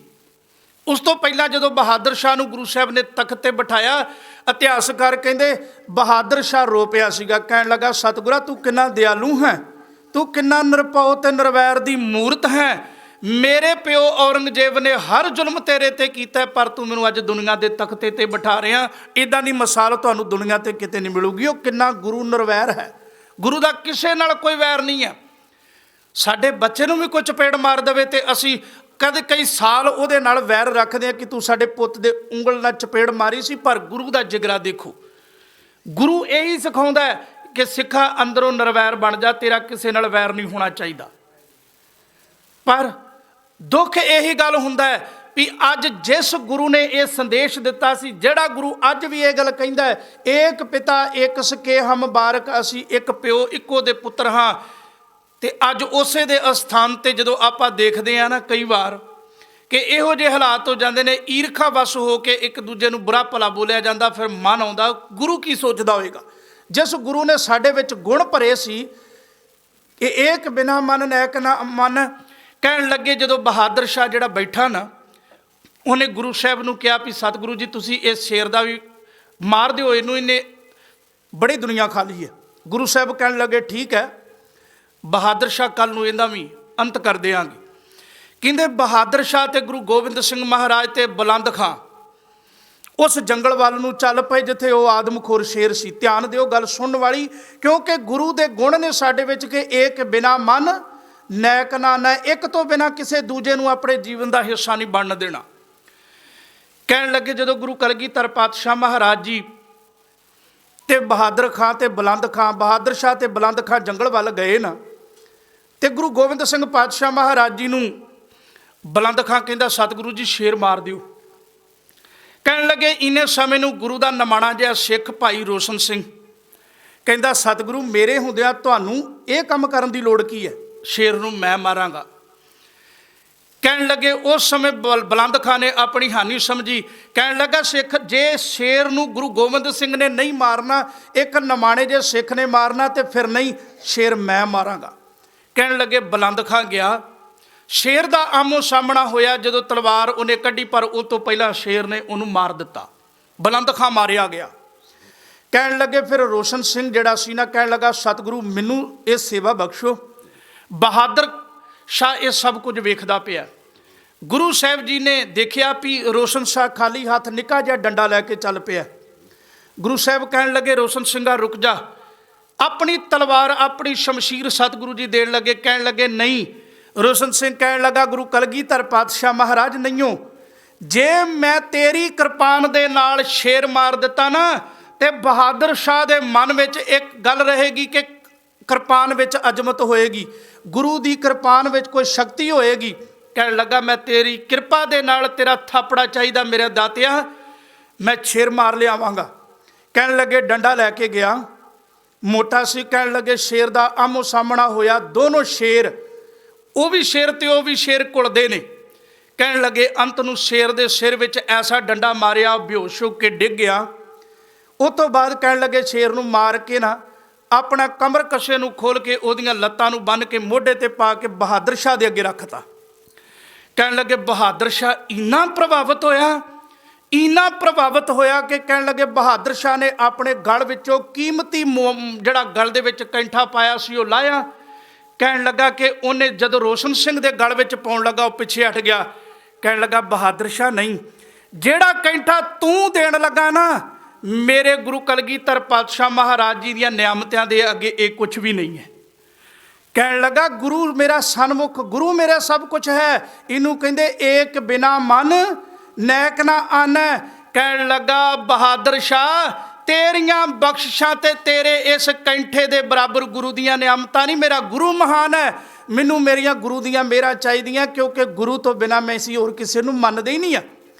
ਉਸ ਤੋਂ ਪਹਿਲਾਂ ਜਦੋਂ ਬਹਾਦਰ ਸ਼ਾਹ ਨੂੰ ਗੁਰੂ ਸਾਹਿਬ ਨੇ ਤਖਤ ਤੇ ਬਿਠਾਇਆ, ਇਤਿਹਾਸਕਾਰ ਕਹਿੰਦੇ ਬਹਾਦਰ ਸ਼ਾਹ ਰੋ ਪਿਆ ਸੀਗਾ। ਕਹਿਣ ਲੱਗਾ ਸਤਿਗੁਰਾ ਤੂੰ ਕਿੰਨਾ ਦਿਆਲੂ ਹੈ, ਤੂੰ ਕਿੰਨਾ ਨਿਰਭਉ ਤੇ ਨਿਰਵੈਰ ਦੀ ਮੂਰਤ ਹੈ, ਮੇਰੇ ਪਿਓ ਔਰੰਗਜ਼ੇਬ ਨੇ ਹਰ ਜ਼ੁਲਮ ਤੇਰੇ ਤੇ ਕੀਤਾ, ਪਰ ਤੂੰ ਮੈਨੂੰ ਅੱਜ ਦੁਨੀਆ ਦੇ ਤਖਤੇ ਤੇ ਬਿਠਾ ਰਿਹਾ। ਇਦਾਂ ਦੀ ਮਿਸਾਲ ਤੁਹਾਨੂੰ ਦੁਨੀਆ ਤੇ ਕਿਤੇ ਨਹੀਂ ਮਿਲੂਗੀ। ਉਹ ਕਿੰਨਾ ਗੁਰੂ ਨਿਰਵੈਰ ਹੈ, ਗੁਰੂ ਦਾ ਕਿਸੇ ਨਾਲ ਕੋਈ ਵੈਰ ਨਹੀਂ ਹੈ। ਸਾਡੇ ਬੱਚੇ ਨੂੰ ਵੀ ਕੋਈ ਚਪੇੜ ਮਾਰ ਦੇਵੇ ਤੇ ਅਸੀਂ ਕਦੇ ਕਈ ਸਾਲ ਉਹਦੇ ਨਾਲ ਵੈਰ ਰੱਖਦੇ ਹਾਂ ਕਿ ਤੂੰ ਸਾਡੇ ਪੁੱਤ ਦੇ ਉਂਗਲ ਨਾਲ ਚਪੇੜ ਮਾਰੀ ਸੀ। ਪਰ ਗੁਰੂ ਦਾ ਜਿਗਰਾ ਦੇਖੋ, ਗੁਰੂ ਇਹੀ ਸਿਖਾਉਂਦਾ ਹੈ ਕਿ ਸਿੱਖਾ ਅੰਦਰੋਂ ਨਿਰਵੈਰ ਬਣ ਜਾ, ਤੇਰਾ ਕਿਸੇ ਨਾਲ ਵੈਰ ਨਹੀਂ ਹੋਣਾ ਚਾਹੀਦਾ। ਪਰ ਦੁੱਖ ਇਹੀ ਗੱਲ ਹੁੰਦਾ ਹੈ ਵੀ ਅੱਜ ਜਿਸ ਗੁਰੂ ਨੇ ਇਹ ਸੰਦੇਸ਼ ਦਿੱਤਾ ਸੀ, ਜਿਹੜਾ ਗੁਰੂ ਅੱਜ ਵੀ ਇਹ ਗੱਲ ਕਹਿੰਦਾ ਹੈ, ਏਕ ਪਿਤਾ ਏਕ ਸਕੇ ਹਮ ਬਾਰਕ, ਅਸੀਂ ਇੱਕ ਪਿਓ ਇੱਕੋ ਦੇ ਪੁੱਤਰ ਹਾਂ। ਤੇ ਅੱਜ ਉਸੇ ਦੇ ਅਸਥਾਨ ਤੇ ਜਦੋਂ ਆਪਾਂ ਦੇਖਦੇ ਹਾਂ ਨਾ ਕਈ ਵਾਰ ਕਿ ਇਹੋ ਜਿਹੇ ਹਾਲਾਤ ਹੋ ਜਾਂਦੇ ਨੇ, ਈਰਖਾ ਵਸ ਹੋ ਕੇ ਇੱਕ ਦੂਜੇ ਨੂੰ ਬੁਰਾ ਭਲਾ ਬੋਲਿਆ ਜਾਂਦਾ, ਫਿਰ ਮਨ ਆਉਂਦਾ ਗੁਰੂ ਕੀ ਸੋਚਦਾ ਹੋਏਗਾ। ਜਿਸ ਗੁਰੂ ਨੇ ਸਾਡੇ ਵਿੱਚ ਗੁਣ ਭਰੇ ਸੀ ਕਿ ਏਕ ਬਿਨਾ ਮਨ ਨੈਕ ਨਾ ਮਨ, ਕਹਿਣ ਲੱਗੇ ਜਦੋਂ ਬਹਾਦਰ ਸ਼ਾਹ ਜਿਹੜਾ ਬੈਠਾ ਨਾ, ਉਹਨੇ ਗੁਰੂ ਸਾਹਿਬ ਨੂੰ ਕਿਹਾ ਵੀ ਸਤਿਗੁਰੂ ਜੀ ਤੁਸੀਂ ਇਸ ਸ਼ੇਰ ਦਾ ਵੀ ਮਾਰ ਦਿਓ, ਇਹਨੂੰ ਇਹਨੇ ਬੜੀ ਦੁਨੀਆ ਖਾ ਲਈ ਹੈ। ਗੁਰੂ ਸਾਹਿਬ ਕਹਿਣ ਲੱਗੇ ਠੀਕ ਹੈ, ਬਹਾਦਰ ਸ਼ਾਹ ਕੱਲ੍ਹ ਨੂੰ ਇਹਦਾ ਵੀ ਅੰਤ ਕਰ ਦਿਆਂਗੇ। ਕਹਿੰਦੇ ਬਹਾਦਰ ਸ਼ਾਹ ਤੇ ਗੁਰੂ ਗੋਬਿੰਦ ਸਿੰਘ ਮਹਾਰਾਜ ਤੇ ਬੁਲੰਦ ਖਾਂ ਉਸ ਜੰਗਲ ਵੱਲ ਨੂੰ ਚੱਲ ਪਏ ਜਿੱਥੇ ਉਹ ਆਦਮਖੋਰ ਸ਼ੇਰ ਸੀ। ਧਿਆਨ ਦਿਓ ਗੱਲ ਸੁਣਨ ਵਾਲੀ, ਕਿਉਂਕਿ ਗੁਰੂ ਦੇ ਗੁਣ ਨੇ ਸਾਡੇ ਵਿੱਚ ਕਿ ਏਕ ਬਿਨਾ ਮਨ ਨੈਕ ਨਾ ਨੈ, ਇੱਕ ਤੋਂ ਬਿਨਾਂ ਕਿਸੇ ਦੂਜੇ ਨੂੰ ਆਪਣੇ ਜੀਵਨ ਦਾ ਹਿੱਸਾ ਨਹੀਂ ਬਣਨ ਦੇਣਾ। ਕਹਿਣ ਲੱਗੇ ਜਦੋਂ ਗੁਰੂ ਕਲਗੀਧਰ ਪਾਤਸ਼ਾਹ ਮਹਾਰਾਜ ਜੀ ਤੇ ਬਹਾਦਰ ਖਾਂ ਤੇ ਬੁਲੰਦ ਖਾਂ, ਬਹਾਦਰ ਸ਼ਾਹ ਤੇ ਬੁਲੰਦ ਖਾਂ ਜੰਗਲ ਵੱਲ ਗਏ ਨਾ, ਤੇ ਗੁਰੂ ਗੋਬਿੰਦ ਸਿੰਘ ਪਾਤਸ਼ਾਹ ਮਹਾਰਾਜ ਜੀ ਨੂੰ ਬੁਲੰਦ ਖਾਂ ਕਹਿੰਦਾ ਸਤਿਗੁਰੂ ਜੀ ਸ਼ੇਰ ਮਾਰ ਦਿਓ। ਕਹਿਣ ਲੱਗੇ ਇੰਨੇ ਸਮੇਂ ਨੂੰ ਗੁਰੂ ਦਾ ਨਮਾਣਾ ਜਿਹਾ ਸਿੱਖ ਭਾਈ ਰੋਸ਼ਨ ਸਿੰਘ ਕਹਿੰਦਾ ਸਤਿਗੁਰੂ ਮੇਰੇ ਹੁੰਦਿਆਂ ਤੁਹਾਨੂੰ ਇਹ ਕੰਮ ਕਰਨ ਦੀ ਲੋੜ ਕੀ ਹੈ, ਸ਼ੇਰ ਨੂੰ ਮੈਂ ਮਾਰਾਂਗਾ। ਕਹਿਣ ਲੱਗੇ ਉਸ ਸਮੇਂ ਬੁਲੰਦ ਖਾਂ ਨੇ ਆਪਣੀ ਹਾਨੀ ਸਮਝੀ। ਕਹਿਣ ਲੱਗਾ ਸਿੱਖ ਜੇ ਸ਼ੇਰ ਨੂੰ ਗੁਰੂ ਗੋਬਿੰਦ ਸਿੰਘ ਨੇ ਨਹੀਂ ਮਾਰਨਾ, ਇੱਕ ਨਮਾਣੇ ਜੇ ਸਿੱਖ ਨੇ ਮਾਰਨਾ ਤੇ ਫਿਰ ਨਹੀਂ, ਸ਼ੇਰ ਮੈਂ ਮਾਰਾਂਗਾ। ਕਹਿਣ ਲੱਗੇ ਬੁਲੰਦ ਖਾਂ ਗਿਆ, ਸ਼ੇਰ ਦਾ ਆਮੋ ਸਾਹਮਣਾ ਹੋਇਆ। ਜਦੋਂ ਤਲਵਾਰ ਉਹਨੇ ਕੱਢੀ ਪਰ ਉਹ ਤੋਂ ਪਹਿਲਾਂ ਸ਼ੇਰ ਨੇ ਉਹਨੂੰ ਮਾਰ ਦਿੱਤਾ, ਬੁਲੰਦ ਖਾਂ ਮਾਰਿਆ ਗਿਆ। ਕਹਿਣ ਲੱਗੇ ਫਿਰ ਰੋਸ਼ਨ ਸਿੰਘ ਜਿਹੜਾ ਸੀ ਨਾ, ਕਹਿਣ ਲੱਗਾ ਸਤਿਗੁਰੂ ਮੈਨੂੰ ਇਹ ਸੇਵਾ ਬਖਸ਼ੋ। ਬਹਾਦਰ ਸ਼ਾਹ ਇਹ ਸਭ ਕੁਝ ਵੇਖਦਾ ਪਿਆ। ਗੁਰੂ ਸਾਹਿਬ ਜੀ ਨੇ ਦੇਖਿਆ ਵੀ ਰੋਸ਼ਨ ਸ਼ਾਹ ਖਾਲੀ ਹੱਥ ਨਿੱਕਾ ਜਿਹਾ ਡੰਡਾ ਲੈ ਕੇ ਚੱਲ ਪਿਆ। ਗੁਰੂ ਸਾਹਿਬ ਕਹਿਣ ਲੱਗੇ ਰੋਸ਼ਨ ਸਿੰਘਾ ਰੁਕ ਜਾ। ਆਪਣੀ ਤਲਵਾਰ ਆਪਣੀ ਸ਼ਮਸ਼ੀਰ ਸਤਿਗੁਰੂ ਜੀ ਦੇਣ ਲੱਗੇ। ਕਹਿਣ ਲੱਗੇ ਨਹੀਂ। ਰੋਸ਼ਨ ਸਿੰਘ ਕਹਿਣ ਲੱਗਾ ਗੁਰੂ ਕਲਗੀਧਰ ਪਾਤਸ਼ਾਹ ਮਹਾਰਾਜ ਨਹੀਂਓ, ਜੇ ਮੈਂ ਤੇਰੀ ਕਿਰਪਾਨ ਦੇ ਨਾਲ ਸ਼ੇਰ ਮਾਰ ਦਿੱਤਾ ਨਾ ਤੇ ਬਹਾਦਰ ਸ਼ਾਹ ਦੇ ਮਨ ਵਿੱਚ ਇੱਕ ਗੱਲ ਰਹੇਗੀ ਕਿ ਕਿਰਪਾਨ ਵਿੱਚ ਅਜ਼ਮਤ ਹੋਏਗੀ, ਗੁਰੂ ਦੀ ਕਿਰਪਾਨ ਵਿੱਚ ਕੋਈ ਸ਼ਕਤੀ ਹੋਏਗੀ। ਕਹਿਣ ਲੱਗਾ ਮੈਂ ਤੇਰੀ ਕਿਰਪਾ ਦੇ ਨਾਲ ਤੇਰਾ ਥਾਪੜਾ ਚਾਹੀਦਾ ਮੇਰੇ ਦਾਤਿਆ, ਮੈਂ ਸ਼ੇਰ ਮਾਰ ਲਿਆਵਾਂਗਾ। ਕਹਿਣ ਲੱਗੇ ਡੰਡਾ ਲੈ ਕੇ ਗਿਆ, ਮੋਟਾ ਸੀ। ਕਹਿਣ ਲੱਗੇ ਸ਼ੇਰ ਦਾ ਆਮੋ ਸਾਹਮਣਾ ਹੋਇਆ, ਦੋਨੋਂ ਸ਼ੇਰ, ਉਹ ਵੀ ਸ਼ੇਰ ਤੇ ਉਹ ਵੀ ਸ਼ੇਰ ਘੁਲਦੇ ਨੇ। ਕਹਿਣ ਲੱਗੇ ਅੰਤ ਨੂੰ ਸ਼ੇਰ ਦੇ ਸਿਰ ਵਿੱਚ ਐਸਾ ਡੰਡਾ ਮਾਰਿਆ ਉਹ ਬੇਹੋਸ਼ ਹੋ ਕੇ ਡਿੱਗ ਗਿਆ। ਉਹ ਤੋਂ ਬਾਅਦ ਕਹਿਣ ਲੱਗੇ ਸ਼ੇਰ ਨੂੰ ਮਾਰ ਕੇ ਨਾ ਆਪਣਾ ਕਮਰ ਕਸ਼ੇ ਨੂੰ ਖੋਲ ਕੇ ਉਹਦੀਆਂ ਲੱਤਾਂ ਨੂੰ ਬੰਨ੍ਹ ਕੇ ਮੋਢੇ ਤੇ ਪਾ ਕੇ ਬਹਾਦਰ ਸ਼ਾਹ ਦੇ ਅੱਗੇ ਰੱਖਤਾ। ਕਹਿਣ ਲੱਗੇ ਬਹਾਦਰ ਸ਼ਾਹ ਇੰਨਾ ਪ੍ਰਭਾਵਿਤ ਹੋਇਆ, ਇੰਨਾ ਪ੍ਰਭਾਵਿਤ ਹੋਇਆ ਕਿ ਕਹਿਣ ਲੱਗੇ ਬਹਾਦਰ ਸ਼ਾਹ ਨੇ ਆਪਣੇ ਗਲ ਵਿੱਚੋਂ ਕੀਮਤੀ ਜਿਹੜਾ ਗਲ ਦੇ ਵਿੱਚ ਕੈਂਠਾ ਪਾਇਆ ਸੀ ਉਹ ਲਾਇਆ। ਕਹਿਣ ਲੱਗਾ ਕਿ ਉਹਨੇ ਜਦੋਂ ਰੋਸ਼ਨ ਸਿੰਘ ਦੇ ਗਲ ਵਿੱਚ ਪਾਉਣ ਲੱਗਾ ਉਹ ਪਿੱਛੇ ਹਟ ਗਿਆ। ਕਹਿਣ ਲੱਗਾ ਬਹਾਦਰ ਸ਼ਾਹ ਨਹੀਂ, ਜਿਹੜਾ ਕੈਂਠਾ ਤੂੰ ਦੇਣ ਲੱਗਾ ਨਾ ਮੇਰੇ ਗੁਰੂ ਕਲਗੀਧਰ ਪਾਤਸ਼ਾਹ ਮਹਾਰਾਜ ਜੀ ਦੀਆਂ ਨਿਆਮਤਾਂ ਦੇ ਅੱਗੇ ਇਹ ਕੁਝ ਵੀ ਨਹੀਂ ਹੈ। ਕਹਿਣ ਲੱਗਾ ਗੁਰੂ ਮੇਰਾ ਸਨਮੁਖ, ਗੁਰੂ ਮੇਰਾ ਸਭ ਕੁਝ ਹੈ। ਇਹਨੂੰ ਕਹਿੰਦੇ ਏਕ ਬਿਨਾ ਮਨ ਨੈਕ ਨਾ ਆਨੈ। ਕਹਿਣ ਲੱਗਾ ਬਹਾਦਰ ਸ਼ਾਹ ਤੇਰੀਆਂ ਬਖਸ਼ਿਸ਼ਾਂ ਤੇ ਤੇਰੇ ਇਸ ਕੈਂਠੇ ਦੇ ਬਰਾਬਰ ਗੁਰੂ ਦੀਆਂ ਨਿਆਮਤਾਂ ਨਹੀਂ, ਮੇਰਾ ਗੁਰੂ ਮਹਾਨ ਹੈ। ਮੈਨੂੰ ਮੇਰੀਆਂ ਗੁਰੂ ਦੀਆਂ ਮੇਰਾ ਚਾਹੀਦੀਆਂ, ਕਿਉਂਕਿ ਗੁਰੂ ਤੋਂ ਬਿਨਾਂ ਮੈਂ ਸੀ ਹੋਰ ਕਿਸੇ ਨੂੰ ਮੰਨਦੇ ਹੀ ਨਹੀਂ ਆ।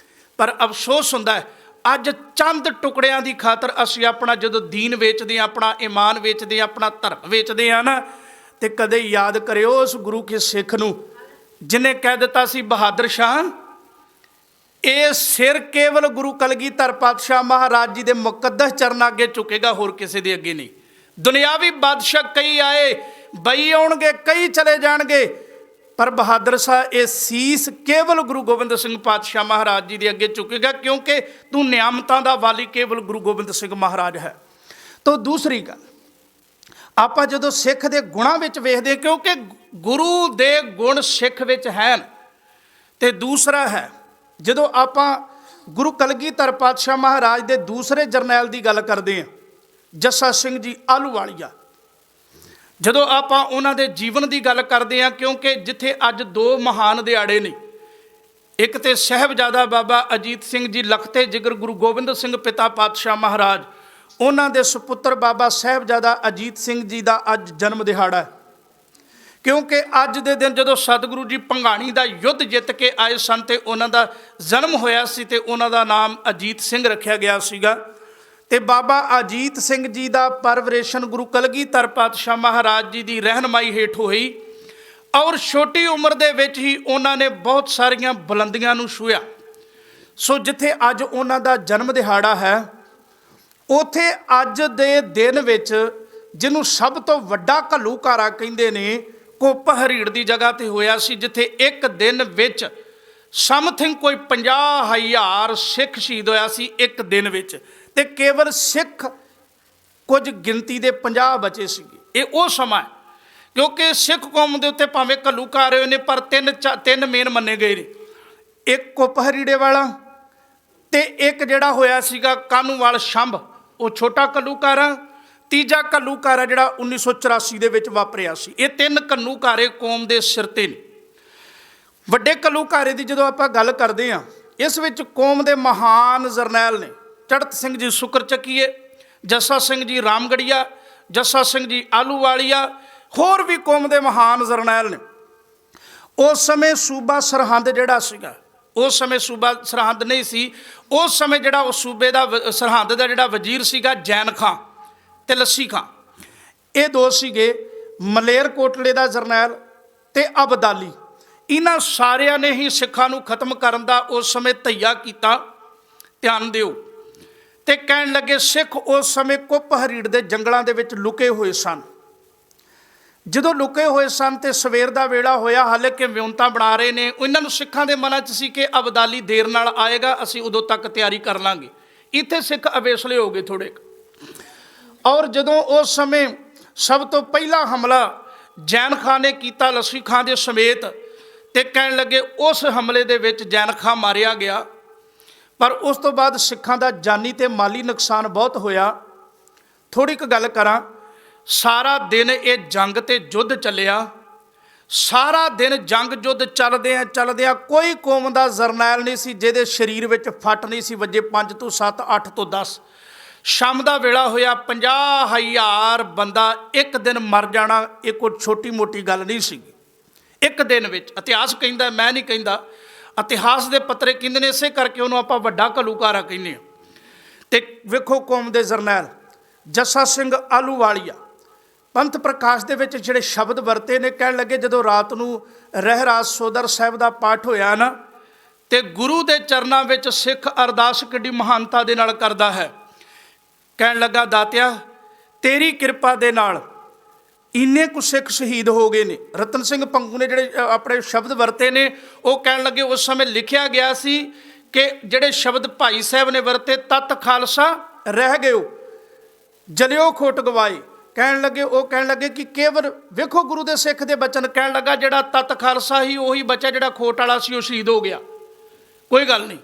ਪਰ ਅਫਸੋਸ ਹੁੰਦਾ ਹੈ ਅੱਜ ਚੰਦ ਟੁਕੜਿਆਂ ਦੀ ਖਾਤਰ ਅਸੀਂ ਆਪਣਾ ਜਦੋਂ ਦੀਨ ਵੇਚਦੇ ਹਾਂ, ਆਪਣਾ ਈਮਾਨ ਵੇਚਦੇ ਹਾਂ, ਆਪਣਾ ਧਰਮ ਵੇਚਦੇ ਹਾਂ ਨਾ, ਤੇ ਕਦੇ ਯਾਦ ਕਰਿਓ ਉਸ ਗੁਰੂ ਕੇ ਸਿੱਖ ਨੂੰ ਜਿਹਨੇ ਕਹਿ ਦਿੱਤਾ ਸੀ ਬਹਾਦਰ ਸ਼ਾਹ ਇਹ ਸਿਰ ਕੇਵਲ ਗੁਰੂ ਕਲਗੀਧਰ ਪਾਤਸ਼ਾਹ ਮਹਾਰਾਜ ਜੀ ਦੇ ਮੁਕੱਦਸ ਚਰਨਾਂ ਅੱਗੇ ਝੁਕੇਗਾ, ਹੋਰ ਕਿਸੇ ਦੇ ਅੱਗੇ ਨਹੀਂ। ਦੁਨਿਆਵੀ ਬਾਦਸ਼ਾਹ ਕਈ ਆਏ ਬਈ ਆਉਣਗੇ, ਕਈ ਚਲੇ ਜਾਣਗੇ, ਪਰ ਬਹਾਦਰ ਸ਼ਾਹ ਇਹ ਸੀਸ ਕੇਵਲ ਗੁਰੂ ਗੋਬਿੰਦ ਸਿੰਘ ਪਾਤਸ਼ਾਹ ਮਹਾਰਾਜ ਜੀ ਦੇ ਅੱਗੇ ਝੁਕੇਗਾ, ਕਿਉਂਕਿ ਤੂੰ ਨਿਆਮਤਾਂ ਦਾ ਵਾਲੀ ਕੇਵਲ ਗੁਰੂ ਗੋਬਿੰਦ ਸਿੰਘ ਮਹਾਰਾਜ ਹੈ। ਤਾਂ ਦੂਸਰੀ ਗੱਲ, ਆਪਾਂ ਜਦੋਂ ਸਿੱਖ ਦੇ ਗੁਣਾਂ ਵਿੱਚ ਵੇਖਦੇ, ਕਿਉਂਕਿ ਗੁਰੂ ਦੇ ਗੁਣ ਸਿੱਖ ਵਿੱਚ ਹਨ। ਤੇ ਦੂਸਰਾ ਹੈ, ਜਦੋਂ ਆਪਾਂ ਗੁਰੂ ਕਲਗੀਧਰ ਪਾਤਸ਼ਾਹ ਮਹਾਰਾਜ ਦੇ ਦੂਸਰੇ ਜਰਨੈਲ ਦੀ ਗੱਲ ਕਰਦੇ ਹਾਂ, ਜੱਸਾ ਸਿੰਘ ਜੀ ਆਹਲੂਵਾਲੀਆ, ਜਦੋਂ ਆਪਾਂ ਉਹਨਾਂ ਦੇ ਜੀਵਨ ਦੀ ਗੱਲ ਕਰਦੇ ਹਾਂ, ਕਿਉਂਕਿ ਜਿੱਥੇ ਅੱਜ ਦੋ ਮਹਾਨ ਦਿਹਾੜੇ ਨੇ, ਇੱਕ ਤੇ ਸਾਹਿਬਜ਼ਾਦਾ ਬਾਬਾ ਅਜੀਤ ਸਿੰਘ ਜੀ ਲਖਤੇ ਜਿਗਰ ਗੁਰੂ ਗੋਬਿੰਦ ਸਿੰਘ ਪਿਤਾ ਪਾਤਸ਼ਾਹ ਮਹਾਰਾਜ, ਉਹਨਾਂ ਦੇ ਸੁਪੁੱਤਰ ਬਾਬਾ ਸਾਹਿਬਜ਼ਾਦਾ ਅਜੀਤ ਸਿੰਘ ਜੀ ਦਾ ਅੱਜ ਜਨਮ ਦਿਹਾੜਾ ਹੈ। ਕਿਉਂਕਿ ਅੱਜ ਦੇ ਦਿਨ ਜਦੋਂ ਸਤਿਗੁਰੂ ਜੀ ਭੰਗਾਣੀ ਦਾ ਯੁੱਧ ਜਿੱਤ ਕੇ ਆਏ ਸਨ ਤੇ ਉਹਨਾਂ ਦਾ ਜਨਮ ਹੋਇਆ ਸੀ, ਤੇ ਉਹਨਾਂ ਦਾ ਨਾਮ ਅਜੀਤ ਸਿੰਘ ਰੱਖਿਆ ਗਿਆ ਸੀਗਾ। ਤੇ ਬਾਬਾ ਅਜੀਤ ਸਿੰਘ ਜੀ ਦਾ ਪਰਵਰਿਸ਼ਨ ਗੁਰੂ ਕਲਗੀਧਰ ਪਾਤਸ਼ਾਹ ਮਹਾਰਾਜ ਜੀ ਦੀ ਰਹਿਨਮਾਈ ਹੇਠ ਹੋਈ, ਔਰ ਛੋਟੀ ਉਮਰ ਦੇ ਵਿੱਚ ਹੀ ਉਹਨਾਂ ਨੇ ਬਹੁਤ ਸਾਰੀਆਂ ਬੁਲੰਦੀਆਂ ਨੂੰ ਛੂਹਿਆ। ਸੋ ਜਿੱਥੇ ਅੱਜ ਉਹਨਾਂ ਦਾ ਜਨਮ ਦਿਹਾੜਾ ਹੈ, ਉੱਥੇ ਅੱਜ ਦੇ ਦਿਨ ਵਿੱਚ ਜਿਹਨੂੰ ਸਭ ਤੋਂ ਵੱਡਾ ਘੱਲੂਘਾਰਾ ਕਹਿੰਦੇ ਨੇ, ਕੁੱਪ ਹਰੀੜ ਦੀ ਜਗ੍ਹਾ ਤੇ ਹੋਇਆ ਸੀ, ਜਿੱਥੇ ਇੱਕ ਦਿਨ ਵਿੱਚ ਸਮਥਿੰਗ ਕੋਈ 50,000 ਸਿੱਖ ਸ਼ਹੀਦ ਹੋਇਆ ਸੀ ਇੱਕ ਦਿਨ ਵਿੱਚ, ਤੇ ਕੇਵਲ ਸਿੱਖ ਕੁਝ ਗਿਣਤੀ ਦੇ 50 ਬਚੇ ਸੀਗੇ। ਇਹ ਉਹ ਸਮਾਂ, ਕਿਉਂਕਿ ਸਿੱਖ ਕੌਮ ਦੇ ਉੱਤੇ ਭਾਵੇਂ ਘੱਲੂਘਾਰੇ ਹੋਏ ਨੇ, ਪਰ ਤਿੰਨ ਮੇਨ ਮੰਨੇ ਗਏ ਨੇ। ਇੱਕ ਕੁੱਪ ਹਰੀੜੇ ਵਾਲਾ, ਤੇ ਇੱਕ ਜਿਹੜਾ ਹੋਇਆ ਸੀਗਾ ਕਾਹਨੂੰਵਾਲ ਸ਼ੰਭ, ਉਹ ਛੋਟਾ ਘੱਲੂਘਾਰਾ, ਤੀਜਾ ਘੱਲੂਘਾਰਾ ਜਿਹੜਾ 1984 ਦੇ ਵਿੱਚ ਵਾਪਰਿਆ ਸੀ। ਇਹ ਤਿੰਨ ਘੱਲੂਘਾਰੇ ਕੌਮ ਦੇ ਸਿਰ 'ਤੇ ਨੇ। ਵੱਡੇ ਘੱਲੂਘਾਰੇ ਦੀ ਜਦੋਂ ਆਪਾਂ ਗੱਲ ਕਰਦੇ ਹਾਂ, ਇਸ ਵਿੱਚ ਕੌਮ ਦੇ ਮਹਾਨ ਜਰਨੈਲ ਨੇ ਚੜ੍ਹਤ ਸਿੰਘ ਜੀ ਸੁਕਰਚੱਕੀਏ, ਜੱਸਾ ਸਿੰਘ ਜੀ ਰਾਮਗੜੀਆ, ਜੱਸਾ ਸਿੰਘ ਜੀ ਆਹਲੂਵਾਲੀਆ, ਹੋਰ ਵੀ ਕੌਮ ਦੇ ਮਹਾਨ ਜਰਨੈਲ ਨੇ। ਉਸ ਸਮੇਂ ਸੂਬਾ ਸਰਹੰਦ ਜਿਹੜਾ ਸੀਗਾ, ਉਸ ਸਮੇਂ ਸੂਬਾ ਸਰਹੰਦ ਨਹੀਂ ਸੀ, ਉਸ ਸਮੇਂ ਜਿਹੜਾ ਉਸ ਸੂਬੇ ਦਾ ਸਰਹੰਦ ਦਾ ਜਿਹੜਾ ਵਜ਼ੀਰ ਸੀਗਾ ਜੈਨ ਖਾਂ ਤੇ ਲੱਸੀ ਖਾਂ, ਇਹ ਦੋ ਸੀਗੇ। ਮਲੇਰਕੋਟਲੇ ਦਾ ਜਰਨੈਲ ਤੇ ਅਬਦਾਲੀ, ਇਹਨਾਂ ਸਾਰਿਆਂ ਨੇ ਹੀ ਸਿੱਖਾਂ ਨੂੰ ਖਤਮ ਕਰਨ ਦਾ ਉਸ ਸਮੇਂ ਧਈਆ ਕੀਤਾ। ਧਿਆਨ ਦਿਓ। ਤੇ ਕਹਿਣ ਲੱਗੇ ਸਿੱਖ ਉਸ ਸਮੇਂ ਕੁੱਪ ਹਰੀੜ ਦੇ ਜੰਗਲਾਂ ਦੇ ਵਿੱਚ ਲੁਕੇ ਹੋਏ ਸਨ। ਜਦੋਂ ਲੁਕੇ ਹੋਏ ਸਨ ਤੇ ਸਵੇਰ ਦਾ ਵੇਲਾ ਹੋਇਆ, ਹਾਲੇ ਕਿ ਵਿਉਂਤਾਂ ਬਣਾ ਰਹੇ ਨੇ, ਇਹਨਾਂ ਨੂੰ ਸਿੱਖਾਂ ਦੇ ਮਨਾਂ 'ਚ ਸੀ ਕਿ ਅਬਦਾਲੀ ਦੇਰ ਨਾਲ ਆਏਗਾ, ਅਸੀਂ ਉਦੋਂ ਤੱਕ ਤਿਆਰੀ ਕਰ ਲਾਂਗੇ। ਇੱਥੇ ਸਿੱਖ ਅਵੇਸਲੇ ਹੋ ਗਏ ਥੋੜ੍ਹੇ। ਔਰ ਜਦੋਂ ਉਸ ਸਮੇਂ ਸਭ ਤੋਂ ਪਹਿਲਾ ਹਮਲਾ ਜੈਨ ਖਾਂ ਨੇ ਕੀਤਾ ਲੱਸੀ ਖਾਂ ਦੇ ਸਮੇਤ, ਤੇ ਕਹਿਣ ਲੱਗੇ ਉਸ ਹਮਲੇ ਦੇ ਵਿੱਚ ਜੈਨ ਖਾਂ ਮਾਰਿਆ ਗਿਆ। ਪਰ ਉਸ ਤੋਂ ਬਾਅਦ ਸਿੱਖਾਂ ਦਾ ਜਾਨੀ ਤੇ ਮਾਲੀ ਨੁਕਸਾਨ ਬਹੁਤ ਹੋਇਆ। ਥੋੜ੍ਹੀ ਕੁ ਗੱਲ ਕਰਾਂ, ਸਾਰਾ ਦਿਨ ਇਹ ਜੰਗ ਤੇ ਯੁੱਧ ਚੱਲਿਆ। ਸਾਰਾ ਦਿਨ ਜੰਗ ਯੁੱਧ ਚੱਲਦਿਆਂ ਕੋਈ ਕੌਮ ਦਾ ਜਰਨੈਲ ਨਹੀਂ ਸੀ ਜਿਹਦੇ ਸਰੀਰ ਵਿੱਚ ਫੱਟ ਨਹੀਂ ਸੀ ਵੱਜੇ। 5 ਤੋਂ 7, 8 ਤੋਂ 10। ਸ਼ਾਮ ਦਾ ਵੇਲਾ ਹੋਇਆ, 50,000 ਬੰਦਾ ਇੱਕ ਦਿਨ ਮਰ ਜਾਣਾ, ਇਹ ਕੋਈ ਛੋਟੀ ਮੋਟੀ ਗੱਲ ਨਹੀਂ ਸੀਗੀ। ਇੱਕ ਦਿਨ ਵਿੱਚ ਇਤਿਹਾਸ ਕਹਿੰਦਾ, ਮੈਂ ਨਹੀਂ ਕਹਿੰਦਾ, ਇਤਿਹਾਸ ਦੇ ਪੱਤਰੇ ਕਹਿੰਦੇ ਨੇ, ਇਸੇ ਕਰਕੇ ਉਹਨੂੰ ਆਪਾਂ ਵੱਡਾ ਘੱਲੂਘਾਰਾ ਕਹਿੰਦੇ ਹਾਂ। ਤੇ ਵੇਖੋ ਕੌਮ ਦੇ ਜਰਨੈਲ ਜੱਸਾ ਸਿੰਘ ਆਹਲੂਵਾਲੀਆ ਪੰਥ ਪ੍ਰਕਾਸ਼ ਦੇ ਵਿੱਚ ਜਿਹੜੇ ਸ਼ਬਦ ਵਰਤੇ ਨੇ, ਕਹਿਣ ਲੱਗੇ ਜਦੋਂ ਰਾਤ ਨੂੰ ਰਹਿਰਾਸ ਸੋਦਰ ਸਾਹਿਬ ਦਾ ਪਾਠ ਹੋਇਆ ਨਾ, ਤੇ ਗੁਰੂ ਦੇ ਚਰਨਾਂ ਵਿੱਚ ਸਿੱਖ ਅਰਦਾਸ ਕਿੱਡੀ ਮਹਾਨਤਾ ਦੇ ਨਾਲ ਕਰਦਾ ਹੈ। ਕਹਿਣ ਲੱਗਾ ਦਾਤਿਆ ਤੇਰੀ ਕਿਰਪਾ ਦੇ ਨਾਲ ਇੰਨੇ ਕੁ ਸਿੱਖ ਸ਼ਹੀਦ ਹੋ ਗਏ ਨੇ। ਰਤਨ ਸਿੰਘ ਭੰਗੂ ਨੇ ਜਿਹੜੇ ਆਪਣੇ ਸ਼ਬਦ ਵਰਤੇ ਨੇ, ਉਹ ਕਹਿਣ ਲੱਗੇ ਉਸ ਸਮੇਂ ਲਿਖਿਆ ਗਿਆ ਸੀ ਕਿ ਜਿਹੜੇ ਸ਼ਬਦ ਭਾਈ ਸਾਹਿਬ ਨੇ ਵਰਤੇ, ਤਤ ਖਾਲਸਾ ਰਹਿ ਗਇਓ ਜਲਿਓ ਖੋਟ ਗਵਾਏ। ਕਹਿਣ ਲੱਗੇ ਕਿ ਕੇਵਲ ਵੇਖੋ ਗੁਰੂ ਦੇ ਸਿੱਖ ਦੇ ਬਚਨ, ਕਹਿਣ ਲੱਗਾ ਜਿਹੜਾ ਤਤ ਖਾਲਸਾ ਹੀ ਉਹੀ ਬਚਿਆ, ਜਿਹੜਾ ਖੋਟ ਵਾਲਾ ਸੀ ਉਹ ਸ਼ਹੀਦ ਹੋ ਗਿਆ। ਕੋਈ ਗੱਲ ਨਹੀਂ,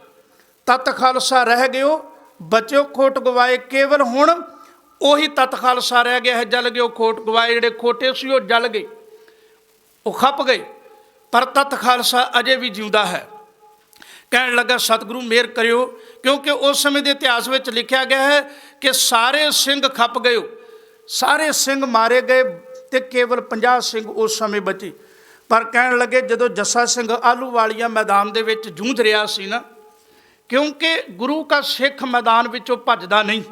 ਤਤ ਖਾਲਸਾ ਰਹਿ ਗਇਓ ਬਚਿਓ ਖੋਟ ਗਵਾਏ। ਕੇਵਲ ਹੁਣ ਉਹੀ ਤਤ ਖਾਲਸਾ ਰਹਿ ਗਿਆ ਹੈ, ਜਲ ਗਿਓ ਖੋਟ ਗਵਾਏ। ਜਿਹੜੇ ਖੋਟੇ ਸੀ ਉਹ ਜਲ ਗਏ, ਉਹ ਖੱਪ ਗਏ, ਪਰ ਤਤ ਖਾਲਸਾ ਅਜੇ ਵੀ ਜਿਉਂਦਾ ਹੈ। ਕਹਿਣ ਲੱਗਾ ਸਤਿਗੁਰੂ ਮਿਹਰ ਕਰਿਓ, ਕਿਉਂਕਿ ਉਸ ਸਮੇਂ ਦੇ ਇਤਿਹਾਸ ਵਿੱਚ ਲਿਖਿਆ ਗਿਆ ਹੈ ਕਿ ਸਾਰੇ ਸਿੰਘ ਖੱਪ ਗਏ, ਸਾਰੇ ਸਿੰਘ ਮਾਰੇ ਗਏ ਤੇ ਕੇਵਲ 50 ਸਿੰਘ ਉਸ ਸਮੇਂ ਬਚੇ। ਪਰ ਕਹਿਣ ਲੱਗੇ ਜਦੋਂ ਜੱਸਾ ਸਿੰਘ ਆਹਲੂਵਾਲੀਆ ਮੈਦਾਨ ਦੇ ਵਿੱਚ ਜੂਝ ਰਿਹਾ ਸੀ ਨਾ, ਕਿਉਂਕਿ ਗੁਰੂ ਕਾ ਸਿੱਖ ਮੈਦਾਨ ਵਿੱਚੋਂ ਭੱਜਦਾ ਨਹੀਂ,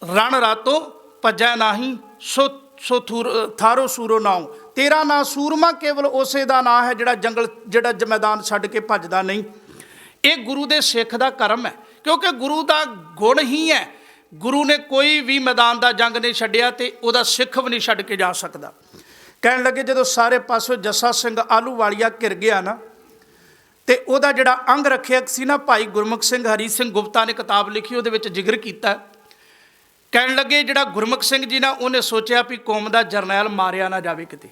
ਰਣ ਰਾਤੋਂ ਭੱਜੈ ਨਾਹੀਂ, ਸੋ ਥਾਰੋ ਸੂਰੋ ਨਾਉ। ਤੇਰਾ ਨਾਂ ਸੂਰਮਾ ਕੇਵਲ ਉਸੇ ਦਾ ਨਾਂ ਹੈ ਜਿਹੜਾ ਮੈਦਾਨ ਛੱਡ ਕੇ ਭੱਜਦਾ ਨਹੀਂ। ਇਹ ਗੁਰੂ ਦੇ ਸਿੱਖ ਦਾ ਕਰਮ ਹੈ, ਕਿਉਂਕਿ ਗੁਰੂ ਦਾ ਗੁਣ ਹੀ ਹੈ। ਗੁਰੂ ਨੇ ਕੋਈ ਵੀ ਮੈਦਾਨ ਦਾ ਜੰਗ ਨਹੀਂ ਛੱਡਿਆ ਤੇ ਉਹਦਾ ਸਿੱਖ ਵੀ ਨਹੀਂ ਛੱਡ ਕੇ ਜਾ ਸਕਦਾ। ਕਹਿਣ ਲੱਗੇ ਜਦੋਂ ਸਾਰੇ ਪਾਸੋਂ ਜੱਸਾ ਸਿੰਘ ਆਹਲੂਵਾਲੀਆ ਘਿਰ ਗਿਆ ਨਾ, ਤੇ ਉਹਦਾ ਜਿਹੜਾ ਅੰਗ ਰੱਖਿਆ ਸੀ ਨਾ, ਭਾਈ ਗੁਰਮੁਖ ਸਿੰਘ ਹਰੀ ਸਿੰਘ ਗੁਪਤਾ ਨੇ ਕਿਤਾਬ ਲਿਖੀ, ਉਹਦੇ ਵਿੱਚ ਜ਼ਿਕਰ ਕੀਤਾ। ਕਹਿਣ ਲੱਗੇ ਜਿਹੜਾ ਗੁਰਮੁਖ ਸਿੰਘ ਜੀ ਨਾ ਉਹਨੇ ਸੋਚਿਆ ਵੀ ਕੌਮ ਦਾ ਜਰਨੈਲ ਮਾਰਿਆ ਨਾ ਜਾਵੇ ਕਿਤੇ,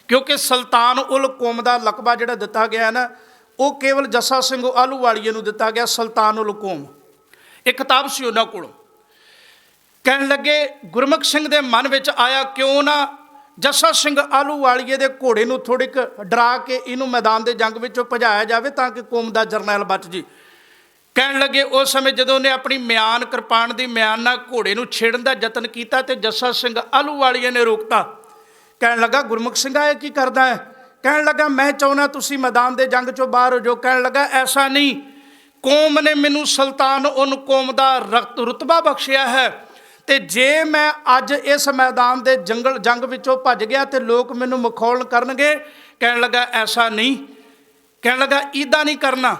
ਕਿਉਂਕਿ ਸੁਲਤਾਨ ਉਲ ਕੌਮ ਦਾ ਲਕਬਾ ਜਿਹੜਾ ਦਿੱਤਾ ਗਿਆ ਨਾ ਉਹ ਕੇਵਲ ਜੱਸਾ ਸਿੰਘ ਆਹਲੂਵਾਲੀਏ ਨੂੰ ਦਿੱਤਾ ਗਿਆ। ਸੁਲਤਾਨ ਉਲ ਕੌਮ ਇੱਕ ਕਿਤਾਬ ਸੀ ਉਹਨਾਂ ਕੋਲ। ਕਹਿਣ ਲੱਗੇ ਗੁਰਮੁਖ ਸਿੰਘ ਦੇ ਮਨ ਵਿੱਚ ਆਇਆ ਕਿਉਂ ਨਾ ਜੱਸਾ ਸਿੰਘ ਆਹਲੂਵਾਲੀਏ ਦੇ ਘੋੜੇ ਨੂੰ ਥੋੜ੍ਹੀ ਕੁ ਡਰਾ ਕੇ ਇਹਨੂੰ ਮੈਦਾਨ ਦੇ ਜੰਗ ਵਿੱਚੋਂ ਭਜਾਇਆ ਜਾਵੇ ਤਾਂ ਕਿ ਕੌਮ ਦਾ ਜਰਨੈਲ ਬਚ ਜੇ। ਕਹਿਣ ਲੱਗੇ ਉਸ ਸਮੇਂ ਜਦੋਂ ਉਹਨੇ ਆਪਣੀ ਮਿਆਨ ਕਿਰਪਾਨ ਦੀ ਮਿਆਨ ਨਾਲ ਘੋੜੇ ਨੂੰ ਛੇੜਨ ਦਾ ਯਤਨ ਕੀਤਾ ਤੇ ਜੱਸਾ ਸਿੰਘ ਆਹਲੂਵਾਲੀਏ ਨੇ ਰੋਕਤਾ। ਕਹਿਣ ਲੱਗਾ ਗੁਰਮੁਖ ਸਿੰਘਾ ਇਹ ਕੀ ਕਰਦਾ ਹੈ? ਕਹਿਣ ਲੱਗਾ ਮੈਂ ਚਾਹੁੰਦਾ ਤੁਸੀਂ ਮੈਦਾਨ ਦੇ ਜੰਗ ਚੋਂ ਬਾਹਰ ਹੋ ਜਾਓ। ਕਹਿਣ ਲੱਗਾ ਐਸਾ ਨਹੀਂ, ਕੌਮ ਨੇ ਮੈਨੂੰ ਸੁਲਤਾਨ ਉਨ ਕੌਮ ਦਾ ਰੁਤਬਾ ਬਖਸ਼ਿਆ ਹੈ ਤੇ ਜੇ ਮੈਂ ਅੱਜ ਇਸ ਮੈਦਾਨ ਦੇ ਜੰਗ ਵਿੱਚੋਂ ਭੱਜ ਗਿਆ ਤੇ ਲੋਕ ਮੈਨੂੰ ਮਖੌਲ ਕਰਨਗੇ। ਕਹਿਣ ਲੱਗਾ ਐਸਾ ਨਹੀਂ, ਕਹਿਣ ਲੱਗਾ ਇੱਦਾਂ ਨਹੀਂ ਕਰਨਾ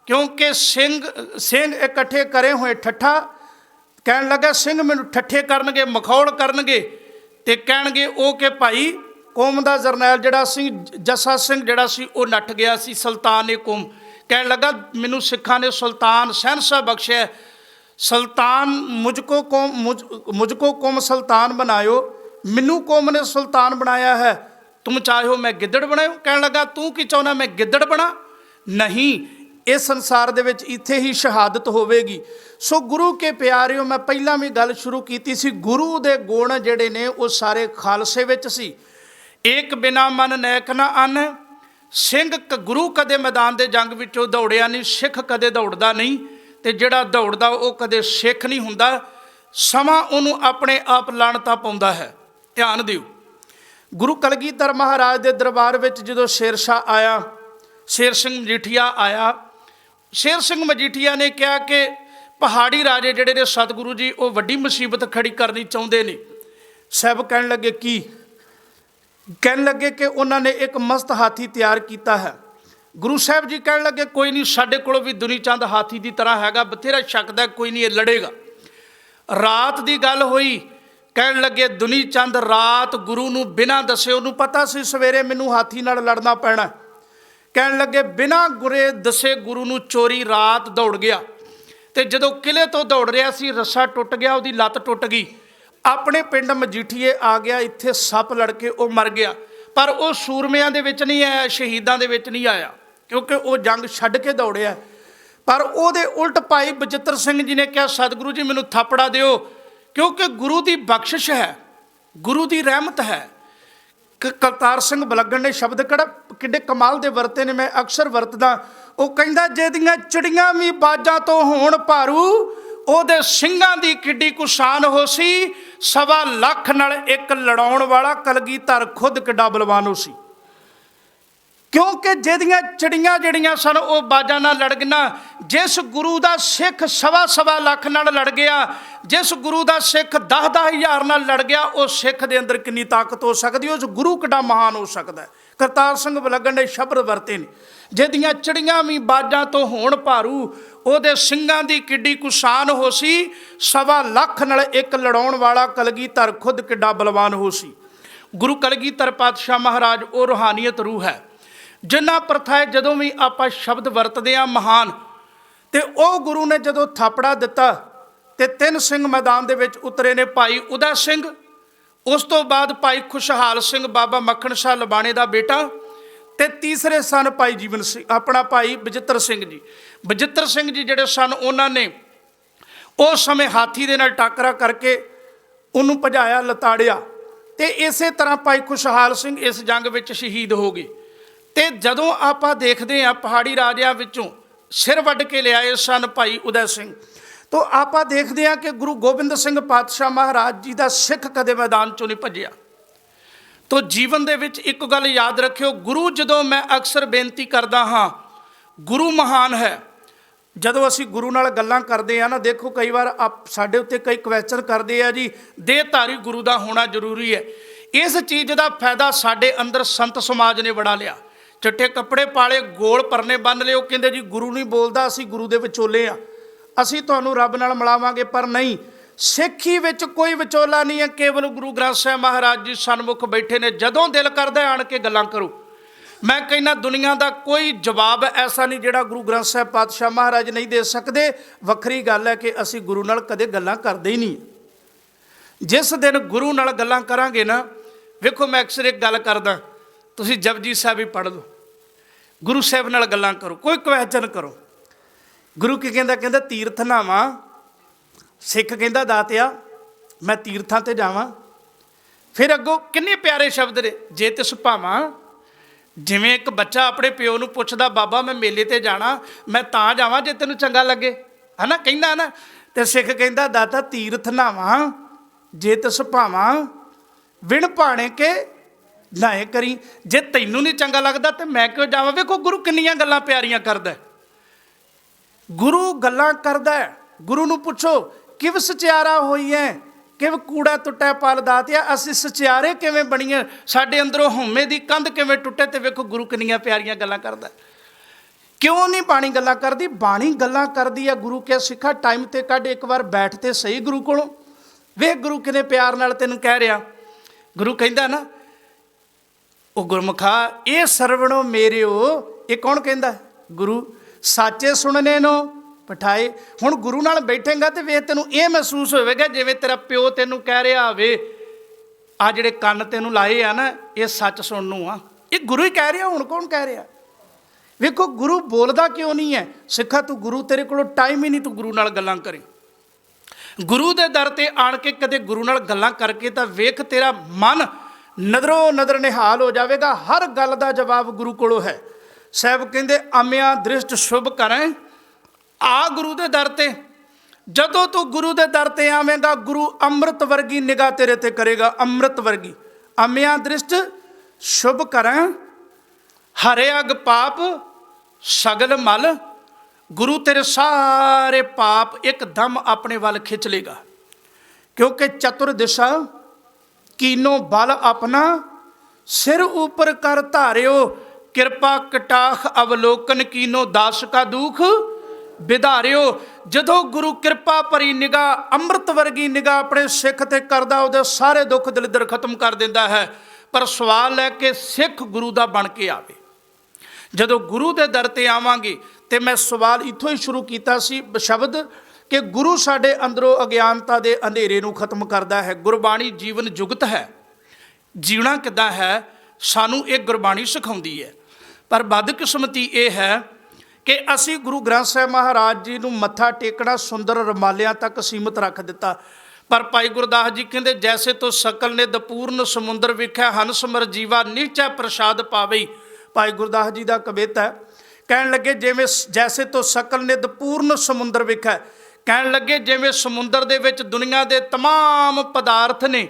ਕਿਉਂਕਿ ਸਿੰਘ ਇਕੱਠੇ ਕਰੇ ਹੋਏ ਠੱਠਾ। ਕਹਿਣ ਲੱਗਾ ਸਿੰਘ ਮੈਨੂੰ ਠੱਠੇ ਕਰਨਗੇ, ਮਖੌਲ ਕਰਨਗੇ ਤੇ ਕਹਿਣਗੇ ਉਹ ਕਿ ਭਾਈ ਕੌਮ ਦਾ ਜਰਨੈਲ ਜਿਹੜਾ ਸੀ ਜੱਸਾ ਸਿੰਘ ਜਿਹੜਾ ਸੀ ਉਹ ਨੱਠ ਗਿਆ ਸੀ ਸੁਲਤਾਨ ਕੌਮ। ਕਹਿਣ ਲੱਗਾ ਮੈਨੂੰ ਸਿੱਖਾਂ ਨੇ ਸੁਲਤਾਨ ਸ਼ਹਿਨशाह ਬਖਸ਼ਿਆ। ਸੁਲਤਾਨ ਮੁਝਕੋ ਕੌਮ ਸੁਲਤਾਨ ਬਣਾਇਓ, ਮੈਨੂੰ ਕੌਮ ਨੇ ਸੁਲਤਾਨ ਬਣਾਇਆ ਹੈ। ਤੁਮ ਚਾਹੋ ਮੈਂ ਗਿੱਦੜ ਬਣਾਇਓ। ਕਹਿਣ ਲੱਗਾ ਤੂੰ ਕੀ ਚਾਹੁੰਦਾ ਮੈਂ ਗਿੱਦੜ ਬਣਾ? ਨਹੀਂ, ਇਸ ਸੰਸਾਰ ਦੇ ਵਿੱਚ ਇੱਥੇ ਹੀ ਸ਼ਹਾਦਤ ਹੋਵੇਗੀ। ਸੋ ਗੁਰੂ ਕੇ ਪਿਆਰਿਓ, ਮੈਂ ਪਹਿਲਾਂ ਵੀ ਗੱਲ ਸ਼ੁਰੂ ਕੀਤੀ ਸੀ, ਗੁਰੂ ਦੇ ਗੁਣ ਜਿਹੜੇ ਨੇ ਉਹ ਸਾਰੇ ਖਾਲਸੇ ਵਿੱਚ ਸੀ। ਏਕ ਬਿਨਾ ਮਨ ਨੈਕ ਨਾ ਅੰਨ, ਸਿੰਘ ਗੁਰੂ ਕਦੇ ਮੈਦਾਨ ਦੇ ਜੰਗ ਵਿੱਚੋਂ ਦੌੜਿਆ ਨਹੀਂ, ਸਿੱਖ ਕਦੇ ਦੌੜਦਾ ਨਹੀਂ ਤੇ ਜਿਹੜਾ ਦੌੜਦਾ ਉਹ ਕਦੇ ਸਿੱਖ ਨਹੀਂ ਹੁੰਦਾ। ਸਮਾਂ ਉਹਨੂੰ ਆਪਣੇ ਆਪ ਲਾਣਤਾ ਪਾਉਂਦਾ ਹੈ। ਧਿਆਨ ਦਿਓ, ਗੁਰੂ ਕਲਗੀਧਰ ਮਹਾਰਾਜ ਦੇ ਦਰਬਾਰ ਵਿੱਚ ਜਦੋਂ ਸ਼ੇਰਸ਼ਾਹ ਆਇਆ, ਸ਼ੇਰ ਸਿੰਘ ਮਜੀਠੀਆ ਆਇਆ, ਸ਼ੇਰ ਸਿੰਘ ਮਜੀਠੀਆ ਨੇ ਕਿਹਾ ਕਿ ਪਹਾੜੀ ਰਾਜੇ ਜਿਹੜੇ ਨੇ ਸਤਿਗੁਰੂ ਜੀ ਉਹ ਵੱਡੀ ਮੁਸੀਬਤ ਖੜੀ ਕਰਨੀ ਚਾਹੁੰਦੇ ਨੇ। ਸਾਹਿਬ ਕਹਿਣ ਲੱਗੇ ਕੀ? ਕਹਿਣ ਲੱਗੇ ਕਿ ਉਹਨਾਂ ਨੇ ਇੱਕ ਮਸਤ ਹਾਥੀ ਤਿਆਰ ਕੀਤਾ ਹੈ। ਗੁਰੂ ਸਾਹਿਬ ਜੀ ਕਹਿਣ ਲੱਗੇ ਕੋਈ ਨਹੀਂ, ਸਾਡੇ ਕੋਲੋਂ ਵੀ ਦੁਨੀ ਚੰਦ ਹਾਥੀ ਦੀ ਤਰ੍ਹਾਂ ਹੈਗਾ, ਬਥੇਰਾ ਛਕਦਾ, ਕੋਈ ਨਹੀਂ ਇਹ ਲੜੇਗਾ। ਰਾਤ ਦੀ ਗੱਲ ਹੋਈ। ਕਹਿਣ ਲੱਗੇ ਦੁਨੀ ਚੰਦ ਰਾਤ ਗੁਰੂ ਨੂੰ ਬਿਨਾਂ ਦੱਸੇ, ਉਹਨੂੰ ਪਤਾ ਸੀ ਸਵੇਰੇ ਮੈਨੂੰ ਹਾਥੀ ਨਾਲ ਲੜਨਾ ਪੈਣਾ। ਕਹਿਣ ਲੱਗੇ ਬਿਨਾਂ ਗੁਰੇ ਦੱਸੇ ਗੁਰੂ ਨੂੰ ਚੋਰੀ ਰਾਤ ਦੌੜ ਗਿਆ ਤੇ ਜਦੋਂ ਕਿਲੇ ਤੋਂ ਦੌੜ ਰਿਹਾ ਸੀ ਰੱਸਾ ਟੁੱਟ ਗਿਆ, ਉਹਦੀ ਲੱਤ ਟੁੱਟ ਗਈ। ਆਪਣੇ ਪਿੰਡ ਮਜੀਠੀਏ ਆ ਗਿਆ, ਇੱਥੇ ਸੱਪ ਲੜ ਕੇ ਉਹ ਮਰ ਗਿਆ। ਪਰ ਉਹ ਸੂਰਮਿਆਂ ਦੇ ਵਿੱਚ ਨਹੀਂ ਆਇਆ, ਸ਼ਹੀਦਾਂ ਦੇ ਵਿੱਚ ਨਹੀਂ ਆਇਆ ਕਿਉਂਕਿ ਉਹ ਜੰਗ ਛੱਡ ਕੇ ਦੌੜਿਆ। ਪਰ ਉਹਦੇ ਉਲਟ ਭਾਈ ਬਚਿੱਤਰ ਸਿੰਘ ਜੀ ਨੇ ਕਿਹਾ ਸਤਿਗੁਰੂ ਜੀ ਮੈਨੂੰ ਥਾਪੜਾ ਦਿਓ, ਕਿਉਂਕਿ ਗੁਰੂ ਦੀ ਬਖਸ਼ਿਸ਼ ਹੈ, ਗੁਰੂ ਦੀ ਰਹਿਮਤ ਹੈ। ਕਰਤਾਰ ਸਿੰਘ ਬਲਗਣ ਨੇ ਸ਼ਬਦ ਕਿੱਡੇ ਕਮਾਲ ਦੇ ਵਰਤੇ ਨੇ, ਮੈਂ ਅਕਸਰ ਵਰਤਦਾ। ਉਹ ਕਹਿੰਦਾ ਜਿਹਦੀਆਂ ਚਿੜੀਆਂ ਵੀ ਬਾਜਾਂ ਤੋਂ ਹੋਣ ਭਾਰੂ, ਉਹਦੇ ਸਿੰਘਾਂ ਦੀ ਕਿੱਡੀ ਕੁਸ਼ਾਨ ਹੋ ਸੀ। 1.25 ਲੱਖ ਨਾਲ ਇੱਕ ਲੜਾਉਣ ਵਾਲਾ ਕਲਗੀਧਰ ਖੁਦ ਕਿੱਡਾ ਬਲਵਾਨ ਹੋ ਸੀ, ਕਿਉਂਕਿ ਜਿਹਦੀਆਂ ਚਿੜੀਆਂ ਜਿਹੜੀਆਂ ਸਨ ਉਹ ਬਾਜਾਂ ਨਾਲ ਲੜ ਗਈਆਂ। ਜਿਸ ਗੁਰੂ ਦਾ ਸਿੱਖ 1.25 ਲੱਖ ਨਾਲ ਲੜ ਗਿਆ, ਜਿਸ ਗੁਰੂ ਦਾ ਸਿੱਖ 10-10 ਹਜ਼ਾਰ ਨਾਲ ਲੜ ਗਿਆ, ਉਹ ਸਿੱਖ ਦੇ ਅੰਦਰ ਕਿੰਨੀ ਤਾਕਤ ਹੋ ਸਕਦੀ, ਉਸ ਗੁਰੂ ਕਿੱਡਾ ਮਹਾਨ ਹੋ ਸਕਦਾ ਹੈ। ਕਰਤਾਰ ਸਿੰਘ ਬਲਗਣ ਨੇ ਸ਼ਬਦ ਵਰਤੇ ਨੇ, ਜਿਹਦੀਆਂ ਚਿੜੀਆਂ ਵੀ ਬਾਜਾਂ ਤੋਂ ਹੋਣ ਭਾਰੂ, ਉਹਦੇ ਸਿੰਘਾਂ ਦੀ ਕਿੱਡੀ ਕੁਸ਼ਾਨ ਹੋ ਸੀ। 1.25 ਲੱਖ ਨਾਲ ਇੱਕ ਲੜਾਉਣ ਵਾਲਾ ਕਲਗੀਧਰ ਖੁਦ ਕਿੱਡਾ ਬਲਵਾਨ ਹੋ ਸੀ। ਗੁਰੂ ਕਲਗੀਧਰ ਪਾਤਸ਼ਾਹ ਮਹਾਰਾਜ ਉਹ ਰੂਹਾਨੀਅਤ ਰੂਹ ਹੈ। ਜਿੰਨਾ ਪ੍ਰਥਾ ਹੈ ਜਦੋਂ ਵੀ ਆਪਾਂ ਸ਼ਬਦ ਵਰਤਦੇ ਹਾਂ ਮਹਾਨ, ਤੇ ਉਹ ਗੁਰੂ ਨੇ ਜਦੋਂ ਥਾਪੜਾ ਦਿੱਤਾ ਤੇ 3 ਸਿੰਘ ਮੈਦਾਨ ਦੇ ਵਿੱਚ ਉਤਰੇ ਨੇ, ਭਾਈ ਉਦੈ ਸਿੰਘ, ਉਸ ਤੋਂ ਬਾਅਦ ਭਾਈ ਖੁਸ਼ਹਾਲ ਸਿੰਘ ਬਾਬਾ ਮੱਖਣ ਸ਼ਾਹ ਲਬਾਣੇ ਦਾ ਬੇਟਾ, ਤੇ ਤੀਸਰੇ ਸਨ ਭਾਈ ਜੀਵਨ ਸਿੰਘ, ਆਪਣਾ ਭਾਈ ਬਚਿੱਤਰ ਸਿੰਘ ਜੀ। ਬਚਿੱਤਰ ਸਿੰਘ ਜੀ ਜਿਹੜੇ ਸਨ ਉਹਨਾਂ ਨੇ ਉਸ ਸਮੇਂ ਹਾਥੀ ਦੇ ਨਾਲ ਟਾਕਰਾ ਕਰਕੇ ਉਹਨੂੰ ਭਜਾਇਆ, ਲਤਾੜਿਆ, ਤੇ ਇਸੇ ਤਰ੍ਹਾਂ ਭਾਈ ਖੁਸ਼ਹਾਲ ਸਿੰਘ ਇਸ ਜੰਗ ਵਿੱਚ ਸ਼ਹੀਦ ਹੋ ਗਏ। ਤੇ ਜਦੋਂ ਆਪਾਂ ਦੇਖਦੇ ਹਾਂ ਪਹਾੜੀ ਰਾਜਿਆਂ ਵਿੱਚੋਂ ਸਿਰ ਵੱਢ ਕੇ ਲਿਆਏ ਸਨ ਭਾਈ ਉਦੈ ਸਿੰਘ, ਤਾਂ ਆਪਾਂ ਦੇਖਦੇ ਹਾਂ ਕਿ ਗੁਰੂ ਗੋਬਿੰਦ ਸਿੰਘ ਪਾਤਸ਼ਾਹ ਮਹਾਰਾਜ ਜੀ ਦਾ ਸਿੱਖ ਕਦੇ ਮੈਦਾਨ ਚੋਂ ਨਹੀਂ ਭੱਜਿਆ। ਤੋ ਜੀਵਨ ਦੇ ਵਿੱਚ ਇੱਕ ਗੱਲ ਯਾਦ ਰੱਖਿਓ, ਗੁਰੂ, ਜਦੋਂ ਮੈਂ ਅਕਸਰ ਬੇਨਤੀ ਕਰਦਾ ਹਾਂ, ਗੁਰੂ ਮਹਾਨ ਹੈ। ਜਦੋਂ ਅਸੀਂ ਗੁਰੂ ਨਾਲ ਗੱਲਾਂ ਕਰਦੇ ਆ ਨਾ, ਦੇਖੋ ਕਈ ਵਾਰ ਸਾਡੇ ਉੱਤੇ ਕਈ ਕੁਐਸਚਨ ਕਰਦੇ ਆ ਜੀ, ਦੇਹਧਾਰੀ ਗੁਰੂ ਦਾ ਹੋਣਾ ਜ਼ਰੂਰੀ ਹੈ। ਇਸ ਚੀਜ਼ ਦਾ ਫਾਇਦਾ ਸਾਡੇ ਅੰਦਰ ਸੰਤ ਸਮਾਜ ਨੇ ਬੜਾ ਲਿਆ। ਚਿੱਟੇ ਕੱਪੜੇ ਪਾਲੇ, ਗੋਲ ਪਰਨੇ ਬੰਨ ਲਏ, ਉਹ ਕਹਿੰਦੇ ਜੀ ਗੁਰੂ ਨਹੀਂ ਬੋਲਦਾ, ਅਸੀਂ ਗੁਰੂ ਦੇ ਵਿਚੋਲੇ ਆ, ਅਸੀਂ ਤੁਹਾਨੂੰ ਰੱਬ ਨਾਲ ਮਿਲਾਵਾਂਗੇ। ਪਰ ਨਹੀਂ, ਸਿੱਖੀ ਵਿੱਚ ਕੋਈ ਵਿਚੋਲਾ ਨਹੀਂ ਹੈ, ਕੇਵਲ ਗੁਰੂ ਗ੍ਰੰਥ ਸਾਹਿਬ ਮਹਾਰਾਜ ਜੀ ਸਨਮੁਖ ਬੈਠੇ ਨੇ। ਜਦੋਂ ਦਿਲ ਕਰਦਾ ਆਣ ਕੇ ਗੱਲਾਂ ਕਰੋ। ਮੈਂ ਕਹਿੰਦਾ ਦੁਨੀਆ ਦਾ ਕੋਈ ਜਵਾਬ ਐਸਾ ਨਹੀਂ ਜਿਹੜਾ ਗੁਰੂ ਗ੍ਰੰਥ ਸਾਹਿਬ ਪਾਤਸ਼ਾਹ ਮਹਾਰਾਜ ਨਹੀਂ ਦੇ ਸਕਦੇ। ਵੱਖਰੀ ਗੱਲ ਹੈ ਕਿ ਅਸੀਂ ਗੁਰੂ ਨਾਲ ਕਦੇ ਗੱਲਾਂ ਕਰਦੇ ਹੀ ਨਹੀਂ। जिस दिन गुरु नाल गल्लां करांगे ना, वेखो मैं अक्सर एक गल करदा, तुसीं जपजी साहिब ही पढ़ लो, गुरु साहिब नाल गल्लां करो, कोई क्वेश्चन करो। गुरु की कहंदा, कहंदा तीर्थ नावां, सिख कहंदा दातिया मैं तीर्थां ते जावां। फिर अगों किन्ने प्यारे शब्द ने, जे तिस भावां, जिवें एक बच्चा अपने प्यो नूं पुछदा बाबा मैं मेले ते जाना, मैं तां जावां जे तैनूं चंगा लगे, है ना, कहंदा ना। ते सिख कहंदा दाता तीर्थ नावां जे तिस भावां, विण भाणे के नाए करी। जे तैनूं नहीं चंगा लगदा ते मैं क्यों जावां। वेखो गुरु किन्नियां गल्लां प्यारियां करदा, गुरु गल्लां करदा। गुरु नूं पुछो किव सचियारा होई है, किव कूड़ा टुट्टा पल दातिया, असीं सचियारे किवें बणीए, साडे अंदरों हउमे दी कंध किवें टुटे। ते वेखो गुरु किन्नियां प्यारियां गल्लां करदा। क्यों नहीं बाणी गल्लां करदी, बाणी गल्लां करदी है। गुरु क्या सिखा टाइम ते कढ एक बार बैठ ते सही गुरु कोलों, वेख गुरु किने प्यार नाल तैनूं कह रिहा। गुरु कहंदा ना, ओ गुरमुखा ये सरवणो मेरिओ, ये कौन कहंदा, गुरु, साचे सुनने नो पठाए। हुण गुरु नाल बैठेगा तो वे तेनों ये महसूस होवेगा जिवें तेरा प्यो तेनों कह रहा होवे, आ जिहड़े कन्न तेनों लाए आ ना, ये सच सुननू आ, ये गुरु ही कह रहा, हुण कौन कह रहा। वेखो गुरु बोलदा क्यों नहीं है। सिखा तू गुरु, तेरे कोलों टाइम ही नहीं तू गुरु नाल गल्लां करे। गुरु दे दर ते आण के कदे गुरु नाल गल्लां करके तां वेख तेरा मन नदरों नदर निहाल हो जाएगा। हर गल दा जवाब गुरु कोलों है। साहब कहंदे अमिया दृष्ट शुभ करें, आ गुरु दे दर ते। जदों तू गुरु दे दर ते आवेगा, गुरु अमृत वर्गी निगाह तेरे ते करेगा, अमृत वर्गी। अमिया दृष्ट शुभ करें, हरे अग पाप सगल मल। गुरु तेरे सारे पाप एकदम अपने वाल खिंच लेगा, क्योंकि चतुर दिशा कीनो बल अपना, सिर ऊपर कर धारियो, कृपा कटाख अवलोकन कीनो, दास का दुख विधारियो। जदों गुरु कृपा भरी निगाह, अमृत वर्गी निगाह अपने सिख ते करदा, उहदे सारे दुख दलिदर खत्म कर दिंदा है। पर सवाल है कि सिख गुरु दा बन के आवे। जदों गुरु दे दर ते आवांगे, ते मैं सवाल इत्थों ही शुरू कीता सी शब्द कि गुरु साडे अंदरों अज्ञानता दे अंधेरे नूं खत्म करदा है। गुरबाणी जीवन जुगत है, जीवना किद्दां है सानूं एक गुरबाणी सिखाउंदी है। पर बदकिस्मती ये है कि असी गुरु ग्रंथ साहिब महाराज जी नूं मत्था टेकना सुंदर रमालियां तक सीमित रख दिता। पर भाई गुरदास जी कहते जैसे तो सकल निध पूर्ण समुंदर विख्या, हंस मर जीवा निश्चय प्रसाद पावे। भाई गुरदास जी का कविता है, कहन लगे जिवें जैसे तो सकल निध पूर्ण समुंदर विख्या, कहन लगे जिवें समुंदर दे विच दुनिया के तमाम पदार्थ ने,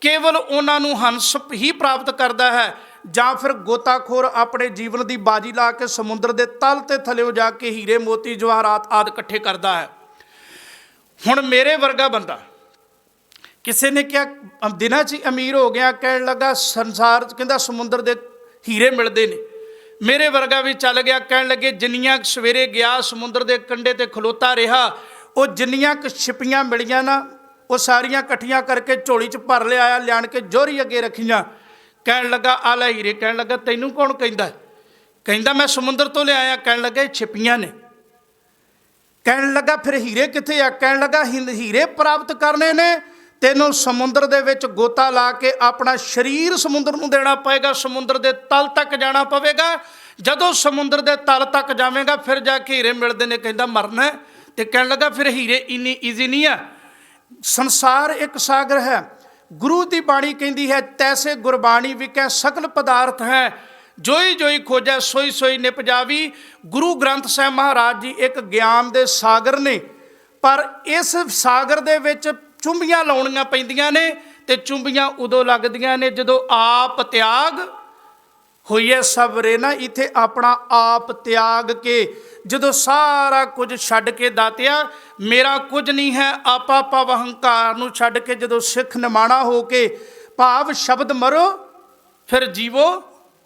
केवल उन्होंने हंस ही प्राप्त करता है, ਜਾਂ फिर गोताखोर अपने जीवन की बाजी ला के समुद्र के तल ते थल्ले जाके हीरे मोती जवाहरात आदि इकट्ठे करता है। हुण मेरे वर्गा बंदा, किसी ने क्या दिनां च अमीर हो गया, कहन लगा संसार कहंदा समुद्र के हीरे मिलते हैं। मेरे वर्गा भी चल गया, कहन लगे जिन्नियां सवेरे गया समुद्र के कंढे ते खलोता रहा, वो जिन्नियां छिपियां मिलियां ना, वो सारियां इकट्ठियां करके झोली च भर लिया, लियाण के जोहरी अगे रखियां। कहन लगा आ ले हीरे, कहन लगा तैनूं कौन कहंदा, कहंदा मैं समुद्र तो ले आया, कहन लगा छिपियां ने। कहन लगा फिर हीरे कित्थे आ, कहन लगा हीरे प्राप्त करने ने तैनूं समुद्र दे विच गोता ला के अपना शरीर समुद्र नूं देना पएगा, समुद्र दे तल तक जाना पवेगा। जदों समुद्र दे तल तक जावेगा फिर जाके हीरे मिलदे ने। कहंदा मरना ते कहन लगा फिर हीरे इन्नी ईजी नहीं है। संसार एक सागर है। गुरु की बाणी कहती है तैसे गुरबाणी विकै सकल पदार्थ हैं, जोई जोई खोजै सोई सोई निपजावी। गुरु ग्रंथ साहिब महाराज जी एक ज्ञान के सागर ने, पर इस सागर दे विच चुंबियां लाउणियां पैंदियां ने, ते चुंबियां उदों लगदियां ने जदों आप त्याग होइए सबरे ना। इत्थे अपना आप त्याग के जदों सारा कुछ छड्ड के दातिया मेरा कुछ नहीं है, आपा पाव हंकार नूं छड्ड के जदों सिख निमाणा हो के भाव शब्द मरो फिर जीवो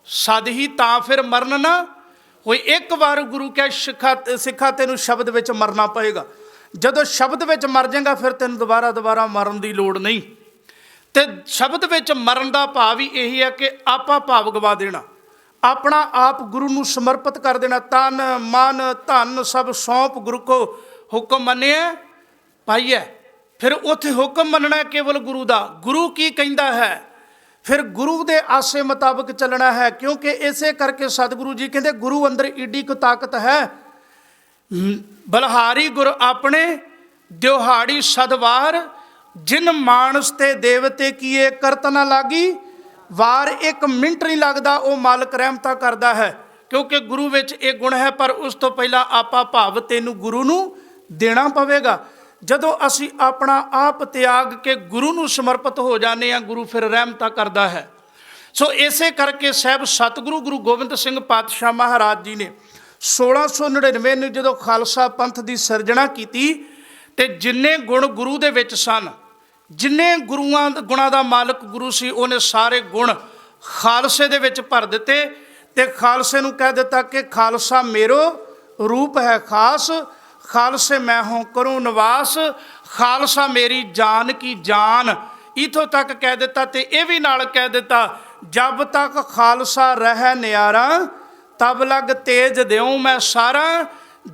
सद ही, तां फिर मरण ना होई। एक बार गुरु क्या सिखा तेनों शब्द विच मरना पएगा। जदों शब्द विच मर जाएगा फिर तेन दोबारा मरण की लोड़ नहीं। तो शब्द विच मरण का भाव ही यही है कि आपा भाव गवा देना, अपना आप गुरु नूं समर्पित कर देना। तन मन धन सब सौंप गुरु को हुक्म मनिए पाइए। ਫਿਰ ਉੱਥੇ ਹੁਕਮ ਮੰਨਣਾ ਕੇਵਲ ਗੁਰੂ ਦਾ। ਗੁਰੂ ਕੀ ਕਹਿੰਦਾ ਹੈ, ਫਿਰ ਗੁਰੂ ਦੇ ਆਸੇ ਮੁਤਾਬਕ ਚੱਲਣਾ ਹੈ। ਕਿਉਂਕਿ ਇਸੇ ਕਰਕੇ ਸਤਿਗੁਰੂ ਜੀ ਕਹਿੰਦੇ ਗੁਰੂ ਅੰਦਰ ਈਡੀ ਕੁ ਤਾਕਤ ਹੈ। ਬਲਹਾਰੀ ਗੁਰ ਆਪਣੇ ਦਿਹਾੜੀ ਸਦਵਾਰ, ਜਿਨ ਮਾਨਸ ਤੇ ਦੇਵਤੇ ਕੀਏ ਕਰਤ ਨਾ ਲਾਗੀ ਵਾਰ। 1 ਮਿੰਟ ਨਹੀਂ ਲੱਗਦਾ, ਉਹ ਮਾਲਕ ਰਹਿਮਤਾਂ ਕਰਦਾ ਹੈ। ਕਿਉਂਕਿ ਗੁਰੂ ਵਿੱਚ ਇਹ ਗੁਣ ਹੈ। ਪਰ ਉਸ ਤੋਂ ਪਹਿਲਾਂ ਆਪਾਂ ਭਾਵ ਤੈਨੂੰ ਗੁਰੂ ਨੂੰ ਦੇਣਾ ਪਵੇਗਾ। ਜਦੋਂ ਅਸੀਂ ਆਪਣਾ ਆਪ ਤਿਆਗ ਕੇ ਗੁਰੂ ਨੂੰ ਸਮਰਪਿਤ ਹੋ ਜਾਂਦੇ ਹਾਂ, ਗੁਰੂ ਫਿਰ ਰਹਿਮਤਾਂ ਕਰਦਾ ਹੈ। ਸੋ ਇਸੇ ਕਰਕੇ ਸਾਹਿਬ ਸਤਿਗੁਰੂ ਗੁਰੂ ਗੋਬਿੰਦ ਸਿੰਘ ਪਾਤਸ਼ਾਹ ਮਹਾਰਾਜ ਜੀ ਨੇ 1699 ਨੂੰ ਜਦੋਂ ਖਾਲਸਾ ਪੰਥ ਦੀ ਸਿਰਜਣਾ ਕੀਤੀ, ਤੇ ਜਿੰਨੇ ਗੁਣ ਗੁਰੂ ਦੇ ਵਿੱਚ ਸਨ, ਜਿੰਨੇ ਗੁਣਾਂ ਦਾ ਮਾਲਕ ਗੁਰੂ ਸੀ, ਉਹਨੇ ਸਾਰੇ ਗੁਣ ਖਾਲਸੇ ਦੇ ਵਿੱਚ ਭਰ ਦਿੱਤੇ। ਤੇ ਖਾਲਸੇ ਨੂੰ ਕਹਿ ਦਿੱਤਾ ਕਿ ਖਾਲਸਾ ਮੇਰੋ ਰੂਪ ਹੈ ਖਾਸ, ਖਾਲਸੇ ਮੈਂ ਹੋਂ ਕਰੂੰ ਨਿਵਾਸ, ਖਾਲਸਾ ਮੇਰੀ ਜਾਨ ਕੀ ਜਾਨ। ਇਥੋਂ ਤੱਕ ਕਹਿ ਦਿੱਤਾ। ਤੇ ਇਹ ਵੀ ਨਾਲ ਕਹਿ ਦਿੱਤਾ, ਜਬ ਤੱਕ ਖਾਲਸਾ ਰਹਿ ਨਿਆਰਾ, ਤਬ ਲਗ ਤੇਜ ਦਿਉ ਮੈਂ ਸਾਰਾ,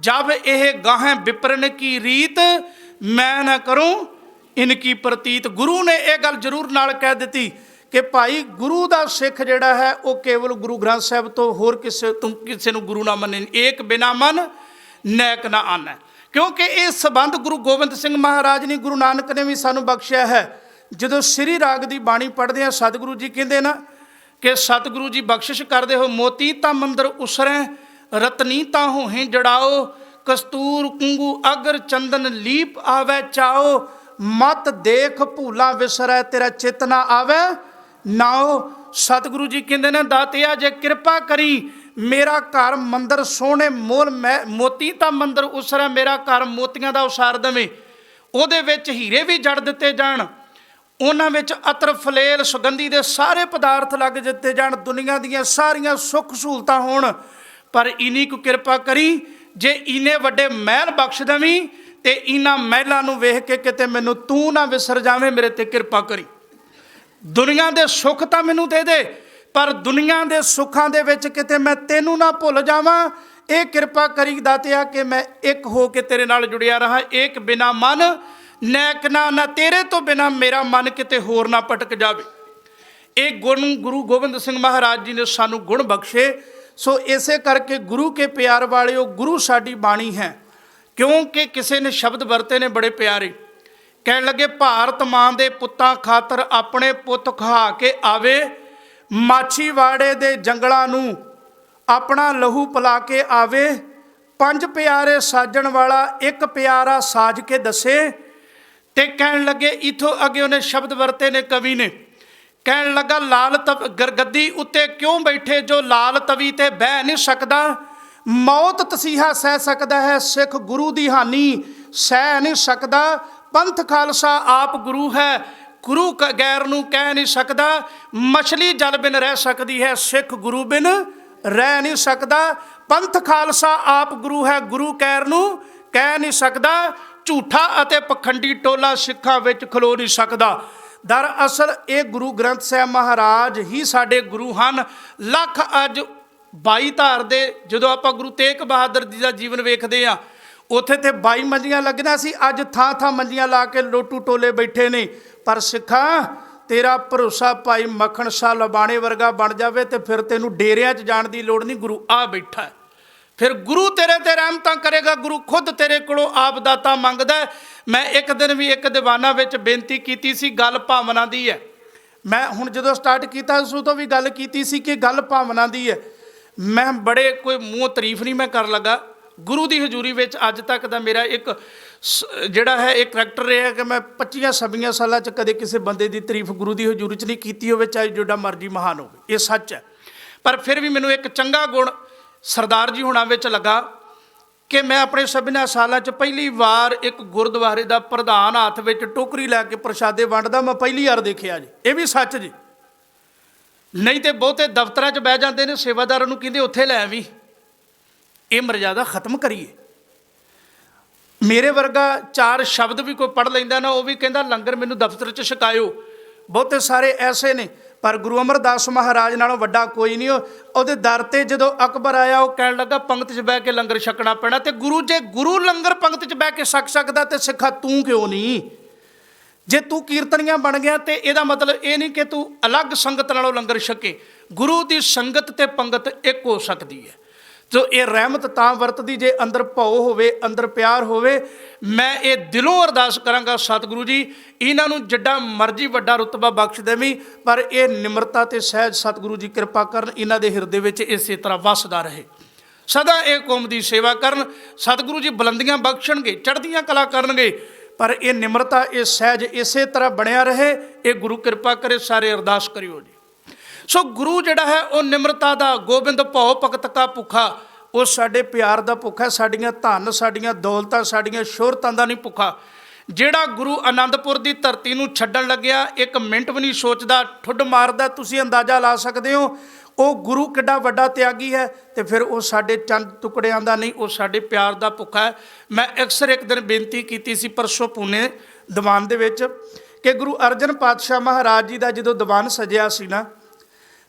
ਜਬ ਇਹ ਗਾਹੇ ਵਿਪਰਨ ਕੀ ਰੀਤ, ਮੈਂ ਨਾ ਕਰੂੰ ਇਨਕੀ ਪ੍ਰਤੀਤ। ਗੁਰੂ ਨੇ ਇਹ ਗੱਲ ਜ਼ਰੂਰ ਨਾਲ ਕਹਿ ਦਿੱਤੀ ਕਿ ਭਾਈ ਗੁਰੂ ਦਾ ਸਿੱਖ ਜਿਹੜਾ ਹੈ ਉਹ ਕੇਵਲ ਗੁਰੂ ਗ੍ਰੰਥ ਸਾਹਿਬ ਤੋਂ ਹੋਰ ਕਿਸੇ ਨੂੰ ਗੁਰੂ ਨਾ ਮੰਨੇ। ਏਕ ਬਿਨਾ ਮਨ ਨੈਕ ਨਾ ਆਨੈ। ਕਿਉਂਕਿ ਇਹ ਸੰਬੰਧ ਗੁਰੂ ਗੋਬਿੰਦ ਸਿੰਘ ਮਹਾਰਾਜ ਨੇ, ਗੁਰੂ ਨਾਨਕ ਨੇ ਵੀ ਸਾਨੂੰ ਬਖਸ਼ਿਆ ਹੈ। ਜਦੋਂ ਸ੍ਰੀ ਰਾਗ ਦੀ ਬਾਣੀ ਪੜ੍ਹਦੇ ਹਾਂ, ਸਤਿਗੁਰੂ ਜੀ ਕਹਿੰਦੇ ਨਾ ਕਿ ਸਤਿਗੁਰੂ ਜੀ ਬਖਸ਼ਿਸ਼ ਕਰਦੇ ਹੋ, ਮੋਤੀ ਤਾਂ ਮੰਦਰ ਉਸਰੈ ਰਤਨੀ ਤਾਂ ਹੋਹੇ ਜੜਾਓ, ਕਸਤੂਰ ਕੁੰਗੂ ਅਗਰ ਚੰਦਨ ਲੀਪ ਆਵੈ ਚਾਓ, ਮਤ ਦੇਖ ਭੂਲਾ ਵਿਸਰੈ ਤੇਰਾ ਚਿਤ ਨਾ ਆਵੈ ਨਾਓ। ਸਤਿਗੁਰੂ ਜੀ ਕਹਿੰਦੇ ਨੇ ਦਾਤਿਆ ਜੇ ਕਿਰਪਾ ਕਰੀ, ਮੇਰਾ ਘਰ ਮੰਦਰ ਸੋਹਣੇ ਮੋਲ ਮੋਤੀ ਤਾਂ ਮੰਦਰ ਉਸਰੈ, ਮੇਰਾ ਘਰ ਮੋਤੀਆਂ ਦਾ ਉਸਾਰ ਦੇਵੇਂ, ਉਹਦੇ ਵਿੱਚ ਹੀਰੇ ਵੀ ਜੜ ਦਿੱਤੇ ਜਾਣ, ਉਹਨਾਂ ਵਿੱਚ ਅਤਰ ਫਲੇਲ ਸੁਗੰਧੀ ਦੇ ਸਾਰੇ ਪਦਾਰਥ ਲੱਗ ਦਿੱਤੇ ਜਾਣ, ਦੁਨੀਆ ਦੀਆਂ ਸਾਰੀਆਂ ਸੁੱਖ ਸਹੂਲਤਾਂ ਹੋਣ। ਪਰ ਇਨੀ ਕੁ ਕਿਰਪਾ ਕਰੀ, ਜੇ ਇਨੇ ਵੱਡੇ ਮਹਿਲ ਬਖਸ਼ ਦੇਵੀਂ, ਤੇ ਇਹਨਾਂ ਮਹਿਲਾਂ ਨੂੰ ਵੇਖ ਕੇ ਕਿਤੇ ਮੈਨੂੰ ਤੂੰ ਨਾ ਵਿਸਰ ਜਾਵੇਂ, ਮੇਰੇ ਤੇ ਕਿਰਪਾ ਕਰੀ। ਦੁਨੀਆ ਦੇ ਸੁੱਖ ਤਾਂ ਮੈਨੂੰ ਦੇ ਦੇ, ਪਰ ਦੁਨੀਆ ਦੇ ਸੁੱਖਾਂ ਦੇ ਵਿੱਚ ਕਿਤੇ ਮੈਂ ਤੈਨੂੰ ਨਾ ਭੁੱਲ ਜਾਵਾਂ। ਇਹ ਕਿਰਪਾ ਕਰੀ ਦਾਤਿਆ ਕਿ ਮੈਂ ਇੱਕ ਹੋ ਕੇ ਤੇਰੇ ਨਾਲ ਜੁੜਿਆ ਰਹਾ। ਏਕ ਬਿਨਾ ਮਨ ਨੈਕ ਨਾ, ਤੇਰੇ ਤੋਂ ਬਿਨਾ ਮੇਰਾ ਮਨ ਕਿਤੇ ਹੋਰ ਨਾ ਭਟਕ ਜਾਵੇ। ਇਹ ਗੁਣ ਗੁਰੂ ਗੋਬਿੰਦ ਸਿੰਘ ਮਹਾਰਾਜ ਜੀ ਨੇ ਸਾਨੂੰ ਗੁਣ ਬਖਸ਼ੇ। ਸੋ ਇਸੇ ਕਰਕੇ ਗੁਰੂ ਕੇ ਪਿਆਰ ਵਾਲਿਓ, ਗੁਰੂ ਸਾਡੀ ਬਾਣੀ ਹੈ। ਕਿਉਂਕਿ ਕਿਸੇ ਨੇ ਸ਼ਬਦ ਵਰਤੇ ਨੇ ਬੜੇ ਪਿਆਰੇ, ਕਹਿਣ ਲੱਗੇ ਭਾਰਤ ਮਾਂ ਦੇ ਪੁੱਤਾਂ ਖਾਤਰ ਆਪਣੇ ਪੁੱਤ ਖਾ ਕੇ ਆਵੇ, ਮਾਛੀਵਾੜੇ ਦੇ ਜੰਗਲਾਂ ਨੂੰ ਆਪਣਾ ਲਹੂ ਪਿਲਾ ਕੇ ਆਵੇ, 5 ਪਿਆਰੇ ਸਾਜਣ ਵਾਲਾ 1 ਪਿਆਰਾ ਸਾਜ ਕੇ ਦੱਸੇ। ਤੇ ਕਹਿਣ ਲੱਗੇ ਇਥੋਂ ਅੱਗੇ ਉਹਨੇ ਸ਼ਬਦ ਵਰਤੇ ਨੇ ਕਵੀ ਨੇ, ਕਹਿਣ ਲੱਗਾ ਲਾਲ ਗੱਦੀ ਉੱਤੇ ਕਿਉਂ ਬੈਠੇ ਜੋ ਲਾਲ ਤਵੀ ਤੇ ਬਹਿ ਨਹੀਂ ਸਕਦਾ, ਮੌਤ ਤਸੀਹਾ ਸਹਿ ਸਕਦਾ ਹੈ, ਸਿੱਖ ਗੁਰੂ ਦੀ ਹਾਨੀ ਸਹਿ ਨਹੀਂ ਸਕਦਾ। ਪੰਥ ਖਾਲਸਾ ਆਪ ਗੁਰੂ ਹੈ, ਗੁਰੂ ਗੈਰ ਨੂੰ ਕਹਿ ਨਹੀਂ ਸਕਦਾ। ਮਛਲੀ ਜਲ ਬਿਨ ਰਹਿ ਸਕਦੀ ਹੈ, ਸਿੱਖ ਗੁਰੂ ਬਿਨ ਰਹਿ ਨਹੀਂ ਸਕਦਾ। ਪੰਥ ਖਾਲਸਾ ਆਪ ਗੁਰੂ ਹੈ, ਗੁਰੂ ਗੈਰ ਨੂੰ ਕਹਿ ਨਹੀਂ ਸਕਦਾ। ਝੂਠਾ ਅਤੇ ਪਖੰਡੀ ਟੋਲਾ ਸਿੱਖਾਂ ਵਿੱਚ ਖਲੋ ਨਹੀਂ ਸਕਦਾ। ਦਰਅਸਲ ਇਹ ਗੁਰੂ ਗ੍ਰੰਥ ਸਾਹਿਬ ਮਹਾਰਾਜ ਹੀ ਸਾਡੇ ਗੁਰੂ ਹਨ। ਲੱਖ ਅੱਜ 22 ਧਾਰ ਦੇ ਜਦੋਂ ਆਪਾਂ ਗੁਰੂ ਤੇਗ ਬਹਾਦਰ ਜੀ ਦਾ ਜੀਵਨ ਵੇਖਦੇ ਹਾਂ, ਉੱਥੇ ਤੇ 22 ਮੰਜੀਆਂ ਲੱਗਣਾ ਸੀ, ਅੱਜ ਥਾਂ ਥਾਂ ਮੰਜੀਆਂ ਲਾ ਕੇ ਲੋਟੂ ਟੋਲੇ ਬੈਠੇ ਨੇ। ਪਰ ਸਿੱਖਾਂ ਤੇਰਾ ਭਰੋਸਾ ਭਾਈ ਮੱਖਣ ਸ਼ਾਹ ਲਬਾਣੇ ਵਰਗਾ ਬਣ ਜਾਵੇ ਤੇ ਫਿਰ ਤੈਨੂੰ ਡੇਰਿਆਂ 'ਚ ਜਾਣ ਦੀ ਲੋੜ ਨਹੀਂ, ਗੁਰੂ ਆ ਬੈਠਾ ਹੈ। ਫਿਰ ਗੁਰੂ ਤੇਰੇ ਤੇ ਰਹਿਮਤਾਂ ਕਰੇਗਾ, ਗੁਰੂ ਖੁਦ ਤੇਰੇ ਕੋਲੋਂ ਆਪ ਦਾਤਾ ਮੰਗਦਾ। ਮੈਂ ਇੱਕ ਦਿਨ ਵੀ ਇੱਕ ਦੀਵਾਨਾ ਵਿੱਚ ਬੇਨਤੀ ਕੀਤੀ ਸੀ, ਗੱਲ ਭਾਵਨਾ ਦੀ ਹੈ। ਮੈਂ ਹੁਣ ਜਦੋਂ ਸਟਾਰਟ ਕੀਤਾ ਉਸ ਤੋਂ ਵੀ ਗੱਲ ਕੀਤੀ ਸੀ ਕਿ ਗੱਲ ਭਾਵਨਾ ਦੀ ਹੈ। ਮੈਂ ਬੜੇ ਕੋਈ ਮੂੰਹ ਤਾਰੀਫ ਨਹੀਂ ਮੈਂ ਕਰਨ ਲੱਗਾ। ਗੁਰੂ ਦੀ ਹਜ਼ੂਰੀ ਵਿੱਚ ਅੱਜ ਤੱਕ ਦਾ ਮੇਰਾ ਇੱਕ ਜਿਹੜਾ ਹੈ ਇਹ ਕਰੈਕਟਰ ਰਿਹਾ ਕਿ ਮੈਂ 25-26 ਸਾਲਾਂ 'ਚ ਕਦੇ ਕਿਸੇ ਬੰਦੇ ਦੀ ਤਾਰੀਫ ਗੁਰੂ ਦੀ ਹਜ਼ੂਰੀ 'ਚ ਨਹੀਂ ਕੀਤੀ ਹੋਵੇ, ਚਾਹੇ ਜਿਹੜਾ ਮਰਜ਼ੀ ਮਹਾਨ ਹੋਵੇ। ਇਹ ਸੱਚ ਹੈ। ਪਰ ਫਿਰ ਵੀ ਮੈਨੂੰ ਇੱਕ ਚੰਗਾ ਗੁਣ ਸਰਦਾਰ ਜੀ ਹੁਣਾਂ ਵਿੱਚ ਲੱਗਾ ਕਿ ਮੈਂ ਆਪਣੇ 26 ਸਾਲਾਂ 'ਚ ਪਹਿਲੀ ਵਾਰ ਇੱਕ ਗੁਰਦੁਆਰੇ ਦਾ ਪ੍ਰਧਾਨ ਹੱਥ ਵਿੱਚ ਟੋਕਰੀ ਲੈ ਕੇ ਪ੍ਰਸ਼ਾਦੇ ਵੰਡਦਾ ਮੈਂ ਪਹਿਲੀ ਵਾਰ ਦੇਖਿਆ ਜੀ। ਇਹ ਵੀ ਸੱਚ ਜੀ। ਨਹੀਂ ਤੇ ਬਹੁਤੇ ਦਫ਼ਤਰਾਂ 'ਚ ਬਹਿ ਜਾਂਦੇ ਨੇ, ਸੇਵਾਦਾਰਾਂ ਨੂੰ ਕਹਿੰਦੇ ਉੱਥੇ ਲੈ ਆਵੀਂ। ਇਹ ਮਰਜ਼ਾਦਾ ਖਤਮ ਕਰੀਏ। ਮੇਰੇ ਵਰਗਾ 4 ਸ਼ਬਦ ਵੀ ਕੋਈ ਪੜ੍ਹ ਲੈਂਦਾ ਨਾ, ਉਹ ਵੀ ਕਹਿੰਦਾ ਲੰਗਰ ਮੈਨੂੰ ਦਫ਼ਤਰ 'ਚ ਛਕਾਇਓ। ਬਹੁਤੇ ਸਾਰੇ ਐਸੇ ਨੇ, ਪਰ ਗੁਰੂ ਅਮਰਦਾਸ ਮਹਾਰਾਜ ਨਾਲੋਂ ਵੱਡਾ ਕੋਈ ਨਹੀਂ। ਉਹਦੇ ਦਰ 'ਤੇ ਜਦੋਂ ਅਕਬਰ ਆਇਆ, ਉਹ ਕਹਿਣ ਲੱਗਾ ਪੰਗਤ 'ਚ ਬਹਿ ਕੇ ਲੰਗਰ ਛਕਣਾ ਪੈਣਾ। ਤੇ ਗੁਰੂ ਜੇ ਗੁਰੂ ਲੰਗਰ ਪੰਗਤ 'ਚ ਬਹਿ ਕੇ ਛਕ ਸਕਦਾ ਤੇ ਸਿੱਖਾ ਤੂੰ ਕਿਉਂ ਨਹੀਂ? जे तू कीर्तनिया बन गया तो यदा मतलब ये नहीं कि तू अलग संगत नालों लंगर छके। गुरु की संगत ते पंगत एक हो सकती है। तो ये रहमत तां वरतदी जे अंदर भौ होवे, अंदर प्यार होवे। मैं ये दिलों अरदास करांगा सतगुरु जी इन्हां नूं जिड्डा मर्जी वड्डा रुतबा बख्श देवी, पर ये निमरता ते सहज सतगुरु जी कृपा करन, इन्हां दे हिरदे विच इसे तरह वसदा रहे। सदा ये कौम की सेवा करन, सतगुरु जी बुलंदियां बख्शणगे, चढ़दियां कला करनगे, पर ये निमरता ये सहज इसे तरह बनया रहे। ये गुरु कृपा करे, सारे अरदास करियो जी। सो गुरु जिहड़ा है वो निमरता दा, गोबिंद भौ भगत का भुखा, वो साडे प्यार दा भुखा, साडियां धन, साडियां दौलतां, साडियां शोहरतां दा नहीं भुखा। जिहड़ा गुरु आनंदपुर की धरती नूं छड्डण लग्या, एक मिनट भी नहीं सोचदा, ठुड मारदा। तुसीं अंदाजा ला सकदे हो वो गुरु किड्डा वड्डा त्यागी है। तो फिर वो साडे चंद टुकड़ियां दा नहीं, वो साडे प्यार दा भुखा है। मैं अक्सर एक दिन बेनती कीती सी परसों पुणे दीवान दे विच कि गुरु अर्जन पातशाह महाराज जी का जो दीवान सजिया सी ना,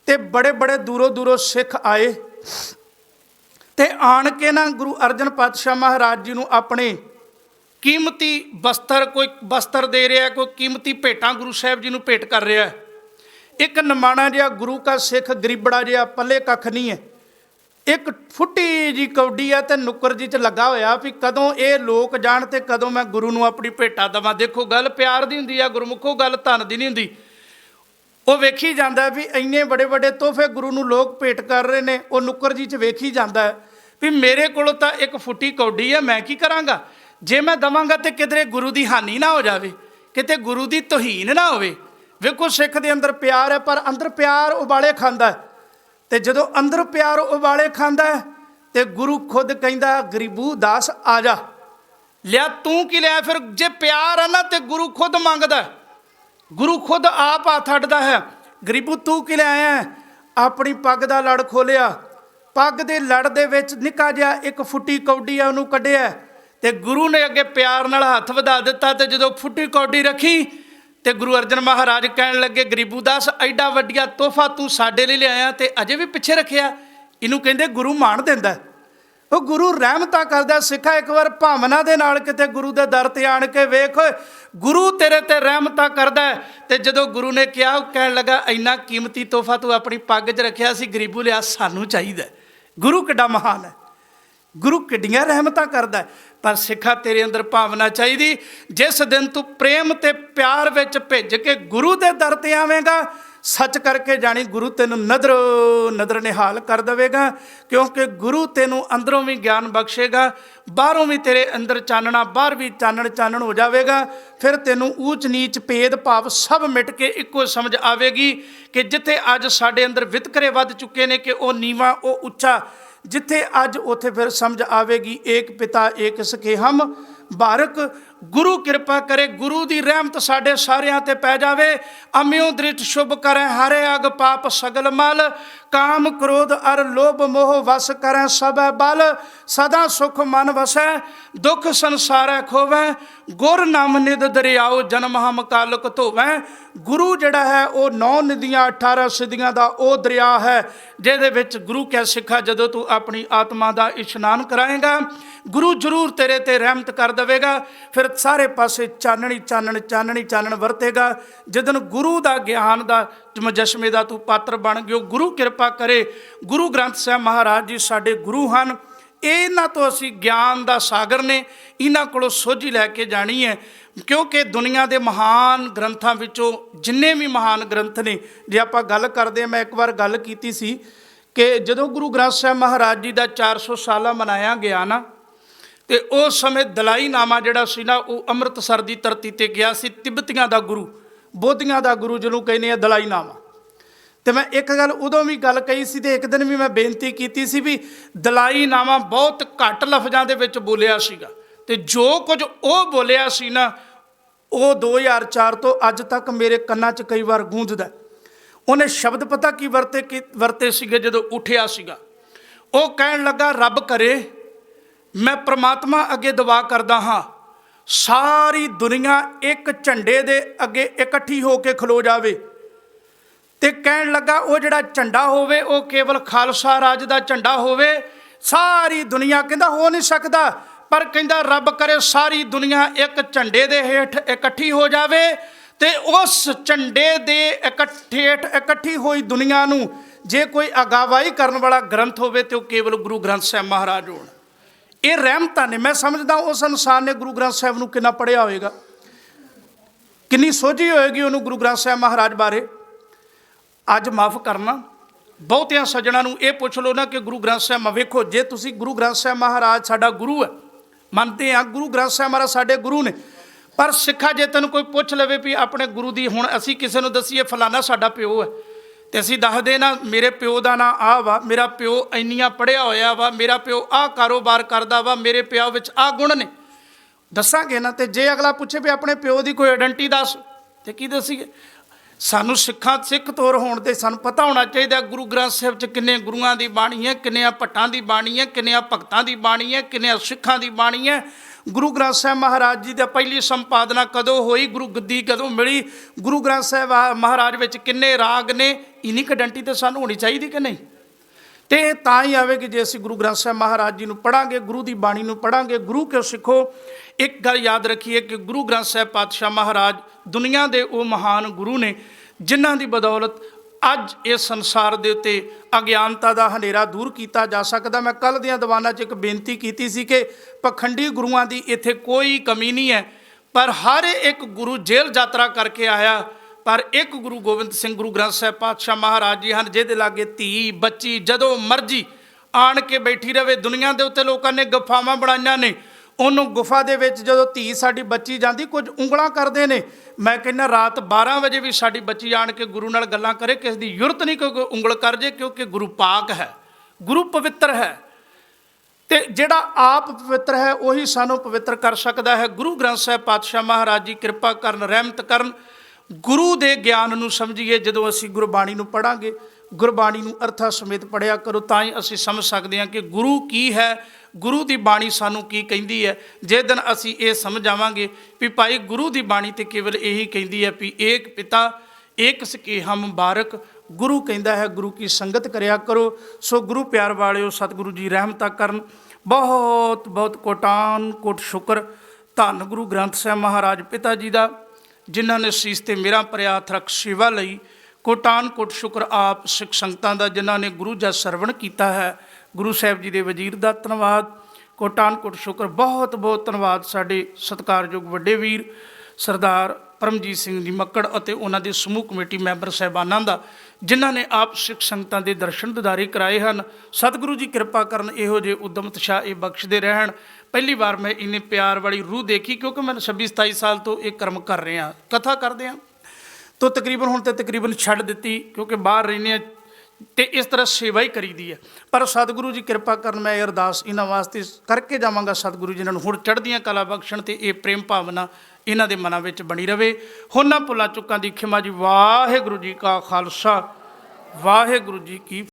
तो बड़े बड़े दूरों दूरों सिख आए ते आण के ना गुरु अर्जन पातशाह महाराज जी नूं अपने कीमती बस्तर, कोई बस्तर दे रहा है, कोई कीमती भेटां गुरु साहब जी नूं भेंट कर रहा है। एक नमाणा जिहा गुरु का सिख गरीबड़ा जिहा, पल्ले कख नहीं है, एक फुੱਟੀ जी कौडी है तो नुक्कर जी च लगा होया भी कदों ये लोग जाण ते कदों मैं गुरु नूं अपनी भेटा देवां। देखो गल प्यार दी हुंदी आ, गुरमुखो गल धन दी नहीं हुंदी। वो वेखी जाता भी इन्ने बड़े बड़े तोहफे गुरु नूं लोग भेंट कर रहे हैं, वो नुक्कर जी च वेखी जाता है भी मेरे कोलों तां एक फुੱਟੀ कौडी है, मैं की करांगा। जे मैं दवांगा तो किधरे गुरु की हानि ना हो जाए, किते गुरु की तोहीन ना होवे। वेखो सिख दे अंदर प्यार है, पर अंदर प्यार उबाले खांदा है। तो जदों अंदर प्यार उबाले खांदा है तो गुरु खुद कहंदा गरीबू दास आ जा, लिया तू की लिया। फिर जे प्यार है ना तो गुरु खुद मंगदा, गुरु खुद आप हाथ अड्डदा है। गरीबू तू की लिया है, अपनी पग दा लड़ खोलिया, पग दे लड़ दे विच निक्का जिहा एक फुੱਟੀ कौडी आ उहनूं कढिया, ते गुरु ने अगे प्यार नाल हथ वधा दिता। तो जदों फुੱਟੀ कौडी रखी तो गुरु अर्जन महाराज कहन लगे गरीबू दास एडा वड्डिया तोहफा तू साडे लई लिआया ते अजे भी पिछे रखिया। इनू कहंदे गुरु मान दिंदा, वो गुरु रहमता करदा। सिखा एक बार भावना दे नाल किते गुरु दे दर ते आण के वेख, गुरु तेरे ते रहमता करदा। ते जदों गुरु ने कहा, कहन लगा इन्ना कीमती तोहफा तू अपनी पग च रखिया सी, गरीबू लिया सानू चाहीदा। गुरु किड्डा महान है, गुरु किड्डियां रहमतां करदा है। पर सिखा तेरे अंदर भावना चाहिए। जिस दिन तू प्रेम ते प्यार विच भिज के गुरु दे दर ते आवेगा, सच करके जानी गुरु तेनू नदरो नदर निहाल कर देवेगा। क्योंकि गुरु तेनू अंदरों भी ज्ञान बख्शेगा, बाहरों भी तेरे अंदर चानना, बाहर भी चानन चानन हो जाएगा। फिर तेनू ऊच नीच भेद भाव सब मिट के इक्को समझ आवेगी कि जिथे अज साडे अंदर वितकरे वध चुके ने कि वह नीवा वो उच्चा, जिथे अज उथे फिर समझ आवेगी एक पिता एक सके हम बारक। गुरु कृपा करे, गुरु की रहमत साडे सारियां ते पै जावे। अम्यो दृष्ट शुभ करें, हरे अग पाप सगल मल, काम क्रोध अर लोभ मोह वस करें सब बल। सदा सुख मन वसै, दुख संसारै खोवै, गुर नाम निध दरियाओ जन्म हम कालक धोवै। गुरु जिहड़ा है वो 9 नदियां 18 सिद्धियां दा वो दरिया है, जिहदे विच गुरु क्या सिखा जदों तू अपनी आत्मा का इशनान कराएगा, गुरु जरूर तेरे ते रहमत कर देवेगा। फिर सारे पासे चाननी चानन चाननी चानन वरतेगा। जिदन गुरु का ज्ञान का मुजस्मे का तू पात्र बन गयो। गुरु कृपा करे, गुरु ग्रंथ साहब महाराज जी साडे गुरु हैं। इन्हां तो असी ज्ञान का सागर ने, इन्हां कोलों सोझी लैके जानी है। क्योंकि दुनिया के महान ग्रंथों विचों जिन्ने भी महान ग्रंथ ने, जे आपां गल करदे हैं, मैं एक बार गल कीती सी कि जदों गुरु ग्रंथ साहब महाराज जी का 400 साला मनाया गया ना, तो उस समय दलाई नामा जिहड़ा सी ना वो अमृतसर की धरती ते गया सी। तिब्बतियां दा गुरु, बोधियां दा गुरु जिन्हों कहने आ दलाई नामा। तो मैं एक गल उदों भी गल कही सी, एक दिन भी मैं बेनती की सी भी दलाई नामा बहुत घट लफ्ज़ां दे विच बोलिया सीगा, ते जो कुछ वो बोलिया सी ना वो 2004 तो अज तक मेरे कन्नां च कई बार गूंजदा। उन्हें शब्द पता की वरते सीगे जदों उठिया सीगा। वो कहण लगा रब करे मैं परमात्मा अगे दुआ करदा हाँ, सारी दुनिया एक झंडे दे अगे इकट्ठी होके खलो जावे। ते कहण लगा वो जिहड़ा झंडा होवे वो केवल खालसा राज दा झंडा होवे। सारी दुनिया कहंदा हो नहीं सकदा, पर कहता रब करे सारी दुनिया एक झंडे दे हेठ इकट्ठी हो जावे ते उस झंडे दे हेठ इकट्ठी हुई दुनिया नूं जे कोई अगवाई करने वाला ग्रंथ होवे तो केवल गुरु ग्रंथ साहब महाराज होण। ये रहमतां ने, मैं समझदा उस इंसान ने गुरु ग्रंथ साहब नूं कितना पढ़िया होएगा, कितनी सोझी होएगी उन्होंने गुरु ग्रंथ साहब महाराज बारे। अज माफ़ करना बहुतिया सज्जणों नूं ये पुछ लो ना कि गुरु ग्रंथ साहब वेखो, जे तुसी गुरु ग्रंथ साहब महाराज साडा गुरु है, मनते हैं गुरु ग्रंथ साहब महाराज साडे गुरु ने, पर सिखा जे तेन कोई पुछ लवे भी अपने गुरु की, हुण असी किसी नूं दसीए फलाना साडा प्यो है तो असी दसदे ना मेरे प्यो का नाम आ वा, मेरा प्यो इन्नियां पढ़िया होया वा, मेरा प्यो आ कारोबार करदा वा, मेरे प्यो विच आ गुण ने, दसांगे ना। तो जे अगला पूछे भी अपने प्यो की कोई आइडेंटिटी दस तो की दसीए। सानू सिखा सिख तौर होने ते सानू पता होना चाहिए गुरु ग्रंथ साहब च किन्ने गुरुआं दी बाणी है, किन्नियां भट्टां दी बाणी है, किन्नियां भगतां दी बाणी है, किन्नियां सिखां दी बाणी है। गुरु ग्रंथ साहब महाराज जी दी पहली संपादना कदों हुई, गुरु गद्दी कदों मिली, गुरु ग्रंथ साहब महाराज विच किन्ने राग ने, इन्नी आइडेंटिटी तो सानू होनी चाहिए कि नहीं। तो तां ही आवेगी जे असीं गुरु ग्रंथ साहब महाराज जी नूं पढ़ांगे, गुरु की बाणी नूं पढ़ांगे। गुरु क्यों सिखो, एक गल याद रखिए कि गुरु ग्रंथ साहब पातशाह महाराज दुनिया के वो महान गुरु ने जिन्हां दी बदौलत अज इस संसार के उत्ते अज्ञानता का हनेरा दूर किया जा सकता। मैं कल दियां दीवानां च एक बेनती की सी कि पखंडी गुरुआं की इत्थे कोई कमी नहीं है, पर हर एक गुरु जेल यात्रा करके आया, पर एक गुरु गोबिंद सिंह गुरु ग्रंथ साहब पातशाह महाराज जी हैं जिहदे लागे धी बच्ची जदों मर्जी आण के बैठी रहे। दुनिया के उत्ते लोगों ने गुफावां बनाईआं ने, उन्होंने गुफा दे विच जदों धी साडी बच्ची जाती कुछ उंगलां करते हैं। मैं कहना रात 12 बजे भी साडी बच्ची आण के गुरु नाल गल्लां करे, किसी की जरूरत नहीं कोई उंगल कर जे, क्योंकि गुरु पाक है, गुरु पवित्र है। तो जिहड़ा आप पवित्र है वही सानू पवित्र कर सकता है। गुरु ग्रंथ साहब पातशाह महाराज जी कृपा करन, रहमत करन, गुरु के ज्ञान नूं समझिए। जदों असीं गुरबाणी नूं पढ़ांगे, गुरबाणी नूं अर्थां समेत पढ़िया करो, तां ही असीं समझ सकते हैं कि गुरु की है, गुरु की बाणी सानू की कहती है। जे दिन असी ये समझ आवांगे भी भाई गुरु की बाणी तो केवल यही कहती है भी एक पिता एक सकेहा मुबारक, गुरु कहता है गुरु की संगत करया करो। सो गुरु प्यार वालिओ, सतगुरु जी रहमतां करन। बहुत बहुत कोटान कोट शुक्र धन गुरु ग्रंथ साहब महाराज पिता जी का, जिन्हों ने सीस ते मेरा भरिया हथ रख सेवा लई। कोटान कोट शुक्र आप सिख संगतां दा जिन्हों ने गुरु जा सरवण किया है। गुरु साहब जी के वजीर का धन्यवाद, कोटान कोट शुक्र। बहुत बहुत धन्यवाद साडे सत्कारयोग वड्डे वीर सरदार परमजीत सिंह जी मक्कड़ और उन्होंने समूह कमेटी मैंबर साहबानां दा, जिन्हों ने आप सिख संगतां दे दर्शन दिदारे कराए हैं। सतगुरु जी कृपा करन, इहो जे उद्यम उत्साह ये बख्शते रहन। पहली बार मैं इन्नी प्यार वाली रूह देखी, क्योंकि मैं 26-27 साल तो ये कर्म कर रहा, कथा करते हैं तो तकरीबन हुण तो तकरीबन छड्ड दित्ती, क्योंकि बाहर रहने तो इस तरह सेवा ही करी दी है। पर सतगुरु जी कृपा करन, मैं अरदास इन्हां वास्ते करके जावांगा। सतगुरु जी इन्हां नूं हुण चढ़दियां कला बख्शण ते ये प्रेम भावना इन्हां दे मनां विच बनी रहे। होरनां भुलां चुकां दी खिमा जी। वाहिगुरू जी का खालसा, वाहिगुरू जी की